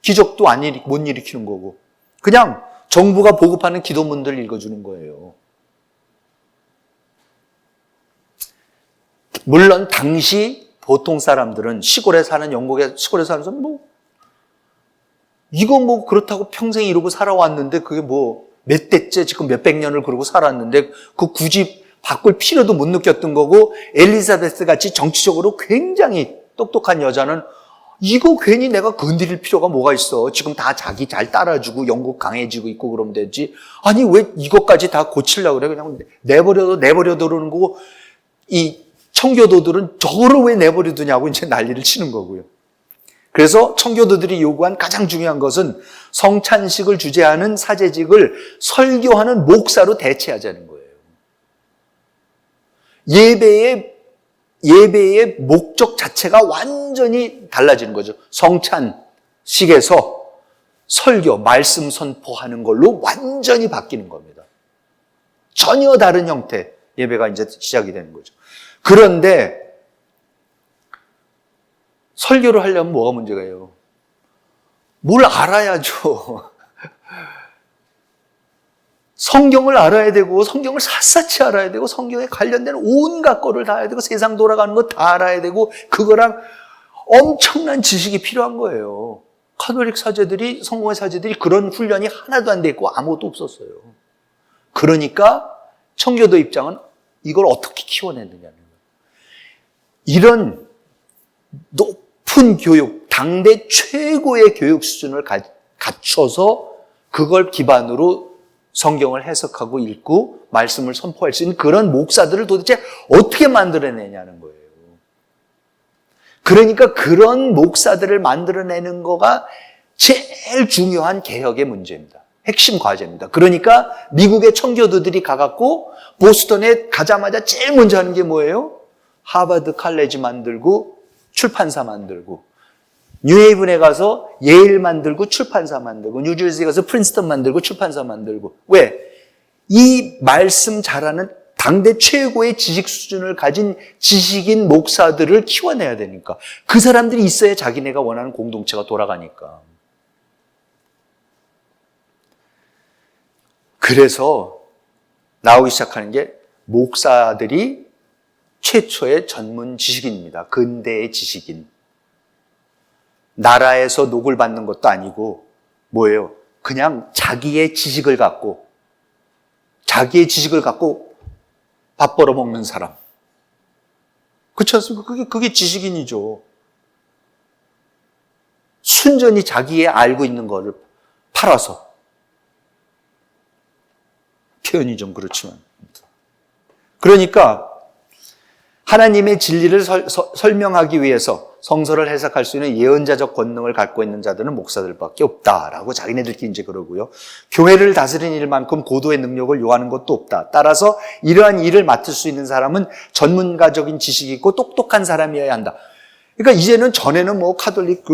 기적도 못 일으키는 거고. 그냥 정부가 보급하는 기도문들 읽어주는 거예요. 물론 당시 보통 사람들은 시골에 사는 영국의 시골에 사는 사람은 이거 그렇다고 평생 이러고 살아왔는데 그게 몇 대째 지금 몇백 년을 그러고 살았는데 그 굳이 바꿀 필요도 못 느꼈던 거고 엘리자베스 같이 정치적으로 굉장히 똑똑한 여자는 이거 괜히 내가 건드릴 필요가 뭐가 있어. 지금 다 자기 잘 따라주고 영국 강해지고 있고 그러면 되지. 아니 왜 이것까지 다 고치려고 그래. 그냥 내버려 그러는 거고 이 청교도들은 저거를 왜 내버려두냐고 이제 난리를 치는 거고요. 그래서 청교도들이 요구한 가장 중요한 것은 성찬식을 주재하는 사제직을 설교하는 목사로 대체하자는 거예요. 예배의 목적 자체가 완전히 달라지는 거죠. 성찬식에서 설교, 말씀 선포하는 걸로 완전히 바뀌는 겁니다. 전혀 다른 형태 예배가 이제 시작이 되는 거죠. 그런데 설교를 하려면 뭐가 문제가요? 뭘 알아야죠. 성경을 알아야 되고 성경을 샅샅이 알아야 되고 성경에 관련된 온갖 거를 다 알아야 되고 세상 돌아가는 거 다 알아야 되고 그거랑 엄청난 지식이 필요한 거예요. 카톨릭 사제들이 성공회 사제들이 그런 훈련이 하나도 안 돼 있고 아무것도 없었어요. 그러니까 청교도 입장은 이걸 어떻게 키워내느냐는 거예요. 이런 높은 교육, 당대 최고의 교육 수준을 갖춰서 그걸 기반으로 성경을 해석하고 읽고 말씀을 선포할 수 있는 그런 목사들을 도대체 어떻게 만들어내냐는 거예요. 그러니까 그런 목사들을 만들어내는 거가 제일 중요한 개혁의 문제입니다. 핵심 과제입니다. 그러니까 미국의 청교도들이 가갖고 보스턴에 가자마자 제일 먼저 하는 게 뭐예요? 하버드 칼레지 만들고 출판사 만들고 뉴헤이븐에 가서 예일 만들고 출판사 만들고 뉴저지 가서 프린스턴 만들고 출판사 만들고 왜? 이 말씀 잘하는 당대 최고의 지식 수준을 가진 지식인 목사들을 키워내야 되니까 그 사람들이 있어야 자기네가 원하는 공동체가 돌아가니까 그래서 나오기 시작하는 게 목사들이 최초의 전문 지식인입니다. 근대의 지식인. 나라에서 녹을 받는 것도 아니고 뭐예요? 그냥 자기의 지식을 갖고 밥 벌어 먹는 사람. 그렇지 않습니까? 그게 지식인이죠. 순전히 자기의 알고 있는 거를 팔아서. 표현이 좀 그렇지만. 그러니까 하나님의 진리를 설명하기 위해서 성서를 해석할 수 있는 예언자적 권능을 갖고 있는 자들은 목사들밖에 없다라고 자기네들끼리 이제 그러고요. 교회를 다스리는 일만큼 고도의 능력을 요하는 것도 없다. 따라서 이러한 일을 맡을 수 있는 사람은 전문가적인 지식이 있고 똑똑한 사람이어야 한다. 그러니까 이제는 전에는 뭐 카톨릭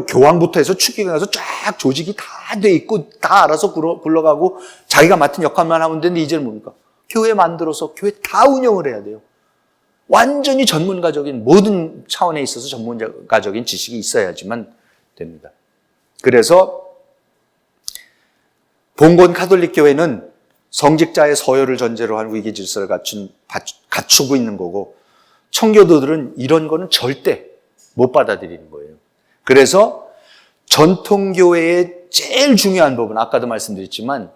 교황부터 해서 추기경에 가서 쫙 조직이 다 돼 있고 다 알아서 굴러가고 자기가 맡은 역할만 하면 되는데 이제는 뭡니까? 교회 만들어서 교회 다 운영을 해야 돼요. 완전히 전문가적인 모든 차원에 있어서 전문가적인 지식이 있어야지만 됩니다. 그래서 봉건 카톨릭 교회는 성직자의 서열을 전제로 한 위계 질서를 갖추고 있는 거고 청교도들은 이런 거는 절대 못 받아들이는 거예요. 그래서 전통교회의 제일 중요한 부분, 아까도 말씀드렸지만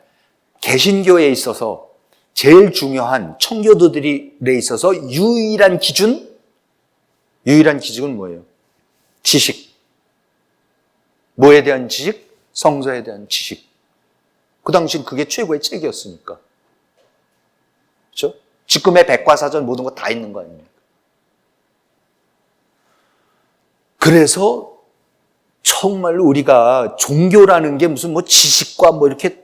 개신교회에 있어서 제일 중요한 청교도들에 있어서 유일한 기준은 뭐예요? 지식. 뭐에 대한 지식? 성서에 대한 지식. 그 당시엔 그게 최고의 책이었으니까. 그렇죠? 지금의 백과사전 모든 거 다 있는 거 아닙니까? 그래서 정말로 우리가 종교라는 게 무슨 뭐 지식과 뭐 이렇게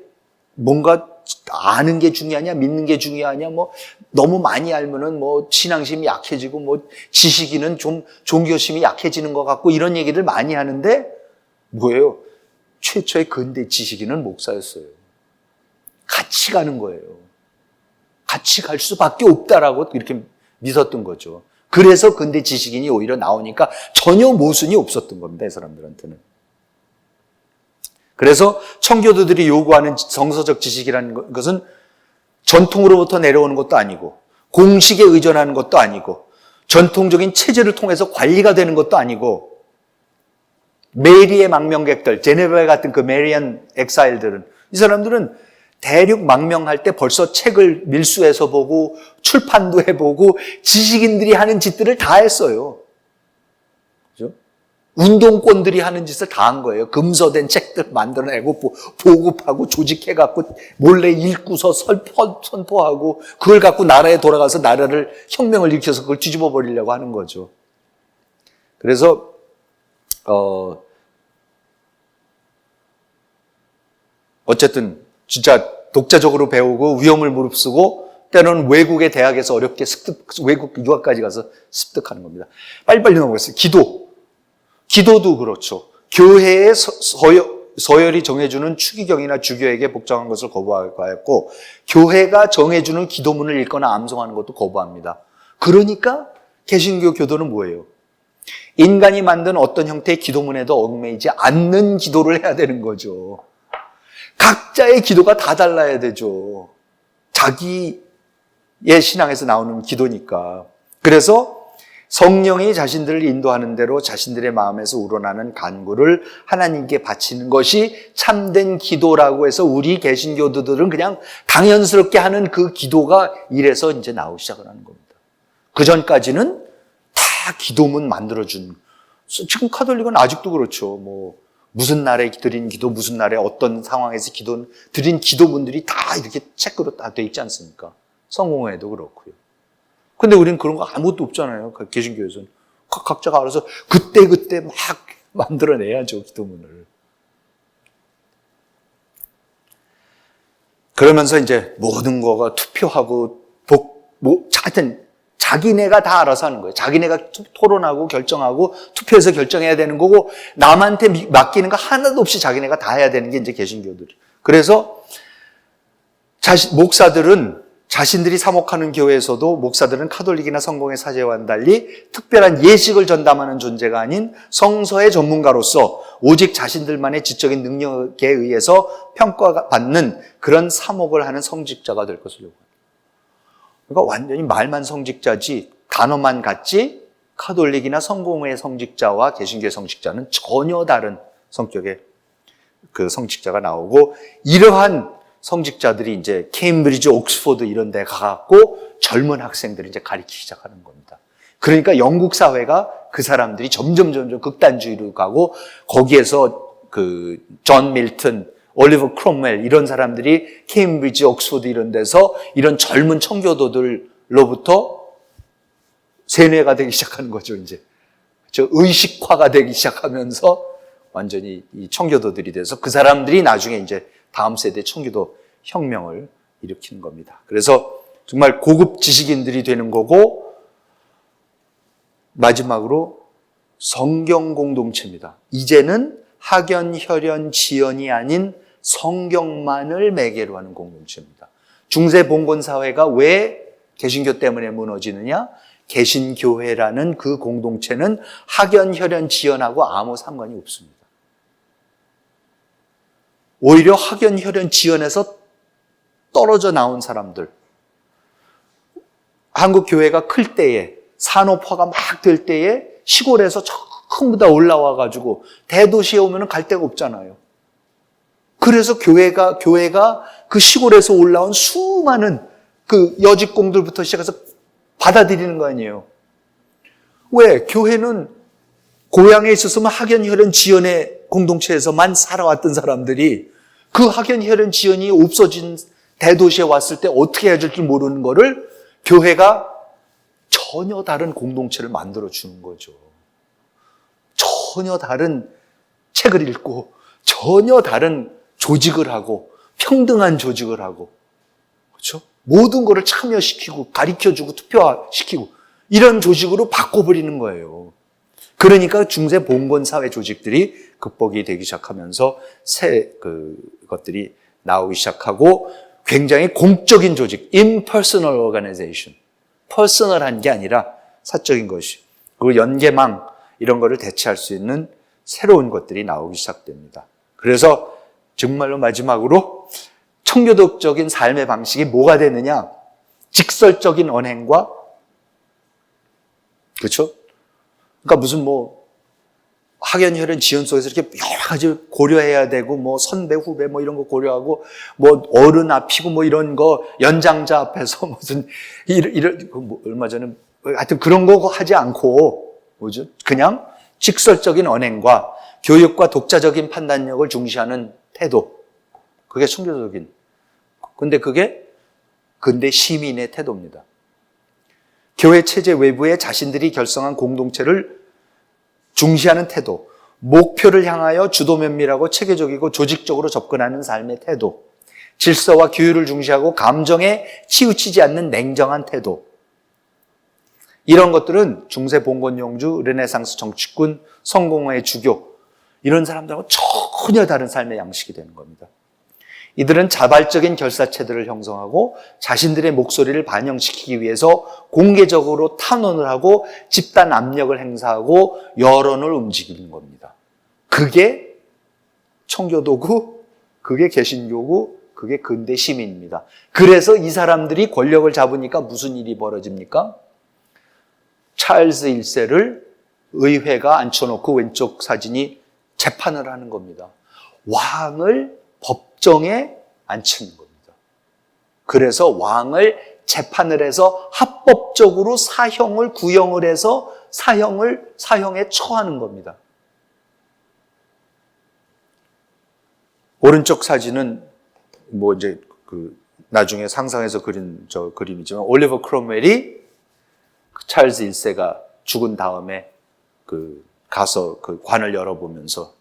뭔가 아는 게 중요하냐, 믿는 게 중요하냐, 뭐 너무 많이 알면은 뭐 신앙심이 약해지고 뭐 지식인은 좀 종교심이 약해지는 것 같고 이런 얘기를 많이 하는데 뭐예요? 최초의 근대 지식인은 목사였어요. 같이 가는 거예요. 같이 갈 수밖에 없다라고 이렇게 믿었던 거죠. 그래서 근대 지식인이 오히려 나오니까 전혀 모순이 없었던 겁니다, 이 사람들한테는. 그래서 청교도들이 요구하는 성서적 지식이라는 것은 전통으로부터 내려오는 것도 아니고 공식에 의존하는 것도 아니고 전통적인 체제를 통해서 관리가 되는 것도 아니고 메리의 망명객들, 제네바 같은 그 메리안 엑사일들은 이 사람들은 대륙 망명할 때 벌써 책을 밀수해서 보고 출판도 해보고 지식인들이 하는 짓들을 다 했어요. 그죠? 운동권들이 하는 짓을 다 한 거예요. 금서된 책들 만들어내고 보급하고 조직해갖고 몰래 읽고서 선포하고 그걸 갖고 나라에 돌아가서 나라를 혁명을 일으켜서 그걸 뒤집어 버리려고 하는 거죠. 그래서 어쨌든 진짜 독자적으로 배우고 위험을 무릅쓰고 때로는 외국의 대학에서 어렵게 외국 유학까지 가서 습득하는 겁니다. 빨리빨리 넘어가겠습니다. 기도도 그렇죠. 교회의 서열이 정해주는 추기경이나 주교에게 복종한 것을 거부하였고 교회가 정해주는 기도문을 읽거나 암송하는 것도 거부합니다. 그러니까 개신교 교도는 뭐예요? 인간이 만든 어떤 형태의 기도문에도 얽매이지 않는 기도를 해야 되는 거죠. 각자의 기도가 다 달라야 되죠. 자기의 신앙에서 나오는 기도니까. 그래서 성령이 자신들을 인도하는 대로 자신들의 마음에서 우러나는 간구를 하나님께 바치는 것이 참된 기도라고 해서 우리 개신교도들은 그냥 당연스럽게 하는 그 기도가 이래서 이제 나오기 시작을 하는 겁니다. 그 전까지는 다 기도문 만들어준. 지금 카톨릭은 아직도 그렇죠. 뭐 무슨 날에 드린 기도, 무슨 날에 어떤 상황에서 드린 기도문들이 다 이렇게 책으로 다 돼 있지 않습니까? 성공회도 그렇고요. 근데 우리는 그런 거 아무것도 없잖아요. 개신교에서는. 각자가 알아서 그때 막 만들어내야죠, 기도문을. 그러면서 이제 모든 거가 투표하고 하여튼 자기네가 다 알아서 하는 거예요. 자기네가 토론하고 결정하고 투표해서 결정해야 되는 거고 남한테 맡기는 거 하나도 없이 자기네가 다 해야 되는 게 이제 개신교들이. 그래서 목사들은 자신들이 사목하는 교회에서도 목사들은 카톨릭이나 성공의 사제와는 달리 특별한 예식을 전담하는 존재가 아닌 성서의 전문가로서 오직 자신들만의 지적인 능력에 의해서 평가받는 그런 사목을 하는 성직자가 될 것을 요구합니다. 그러니까 완전히 말만 성직자지 단어만 같지 카톨릭이나 성공의 성직자와 개신교의 성직자는 전혀 다른 성격의 그 성직자가 나오고 이러한 성직자들이 이제 케임브리지, 옥스포드 이런 데 가갖고 젊은 학생들이 이제 가르치기 시작하는 겁니다. 그러니까 영국 사회가 그 사람들이 점점 극단주의로 가고 거기에서 그 존 밀턴, 올리버 크롬웰 이런 사람들이 케임브리지, 옥스포드 이런 데서 이런 젊은 청교도들로부터 세뇌가 되기 시작하는 거죠, 이제. 의식화가 되기 시작하면서 완전히 이 청교도들이 돼서 그 사람들이 나중에 이제 다음 세대 청교도 혁명을 일으키는 겁니다. 그래서 정말 고급 지식인들이 되는 거고, 마지막으로 성경 공동체입니다. 이제는 학연, 혈연, 지연이 아닌 성경만을 매개로 하는 공동체입니다. 중세 봉건 사회가 왜 개신교 때문에 무너지느냐? 개신교회라는 그 공동체는 학연, 혈연, 지연하고 아무 상관이 없습니다. 오히려 학연, 혈연, 지연에서 떨어져 나온 사람들, 한국 교회가 클 때에, 산업화가 막 될 때에 시골에서 전부 다 올라와가지고 대도시에 오면 갈 데가 없잖아요. 그래서 교회가 그 시골에서 올라온 수많은 그 여직공들부터 시작해서 받아들이는 거 아니에요. 왜? 교회는 고향에 있었으면 학연, 혈연, 지연의 공동체에서만 살아왔던 사람들이 그 학연, 혈연, 지연이 없어진 대도시에 왔을 때 어떻게 해야 될지 모르는 거를 교회가 전혀 다른 공동체를 만들어주는 거죠. 전혀 다른 책을 읽고 전혀 다른 조직을 하고 평등한 조직을 하고, 그렇죠? 모든 것을 참여시키고 가르쳐주고 투표시키고 이런 조직으로 바꿔버리는 거예요. 그러니까 중세 봉건 사회 조직들이 극복이 되기 시작하면서 새 것들이 나오기 시작하고, 굉장히 공적인 조직, impersonal organization, 퍼스널한 게 아니라 사적인 것이, 그리고 연계망 이런 거를 대체할 수 있는 새로운 것들이 나오기 시작됩니다. 그래서 정말로 마지막으로 청교도적인 삶의 방식이 뭐가 되느냐? 직설적인 언행과, 그렇죠? 그러니까 무슨 학연, 혈연, 지연 속에서 이렇게 여러 가지 고려해야 되고, 선배, 후배, 이런 거 고려하고, 어른 앞이고, 이런 거, 연장자 앞에서 무슨, 얼마 전에, 하여튼 그런 거 하지 않고, 뭐죠? 그냥 직설적인 언행과 교육과 독자적인 판단력을 중시하는 태도. 그게 청교도적인. 근데 그게 근대 시민의 태도입니다. 교회 체제 외부에 자신들이 결성한 공동체를 중시하는 태도, 목표를 향하여 주도 면밀하고 체계적이고 조직적으로 접근하는 삶의 태도, 질서와 규율을 중시하고 감정에 치우치지 않는 냉정한 태도, 이런 것들은 중세 봉건용주, 르네상스 정치군, 성공회의 주교, 이런 사람들하고 전혀 다른 삶의 양식이 되는 겁니다. 이들은 자발적인 결사체들을 형성하고 자신들의 목소리를 반영시키기 위해서 공개적으로 탄원을 하고 집단 압력을 행사하고 여론을 움직이는 겁니다. 그게 청교도고, 그게 개신교고, 그게 근대 시민입니다. 그래서 이 사람들이 권력을 잡으니까 무슨 일이 벌어집니까? 찰스 1세를 의회가 앉혀놓고 왼쪽 사진이 재판을 하는 겁니다. 왕을 법정에 앉히는 겁니다. 그래서 왕을 재판을 해서 합법적으로 사형을 구형을 해서 사형에 처하는 겁니다. 오른쪽 사진은 이제 나중에 상상해서 그린 저 그림이지만, 올리버 크롬웰이 찰스 1세가 죽은 다음에 가서 관을 열어보면서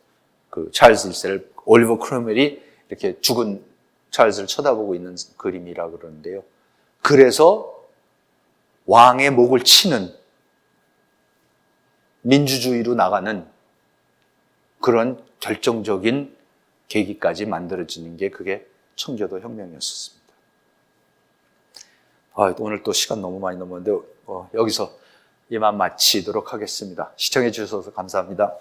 찰스 1세를, 올리버 크롬웰이 이렇게 죽은 찰스를 쳐다보고 있는 그림이라 그러는데요. 그래서 왕의 목을 치는, 민주주의로 나가는 그런 결정적인 계기까지 만들어지는 게 그게 청교도 혁명이었습니다. 오늘 또 시간 너무 많이 넘었는데 여기서 이만 마치도록 하겠습니다. 시청해 주셔서 감사합니다.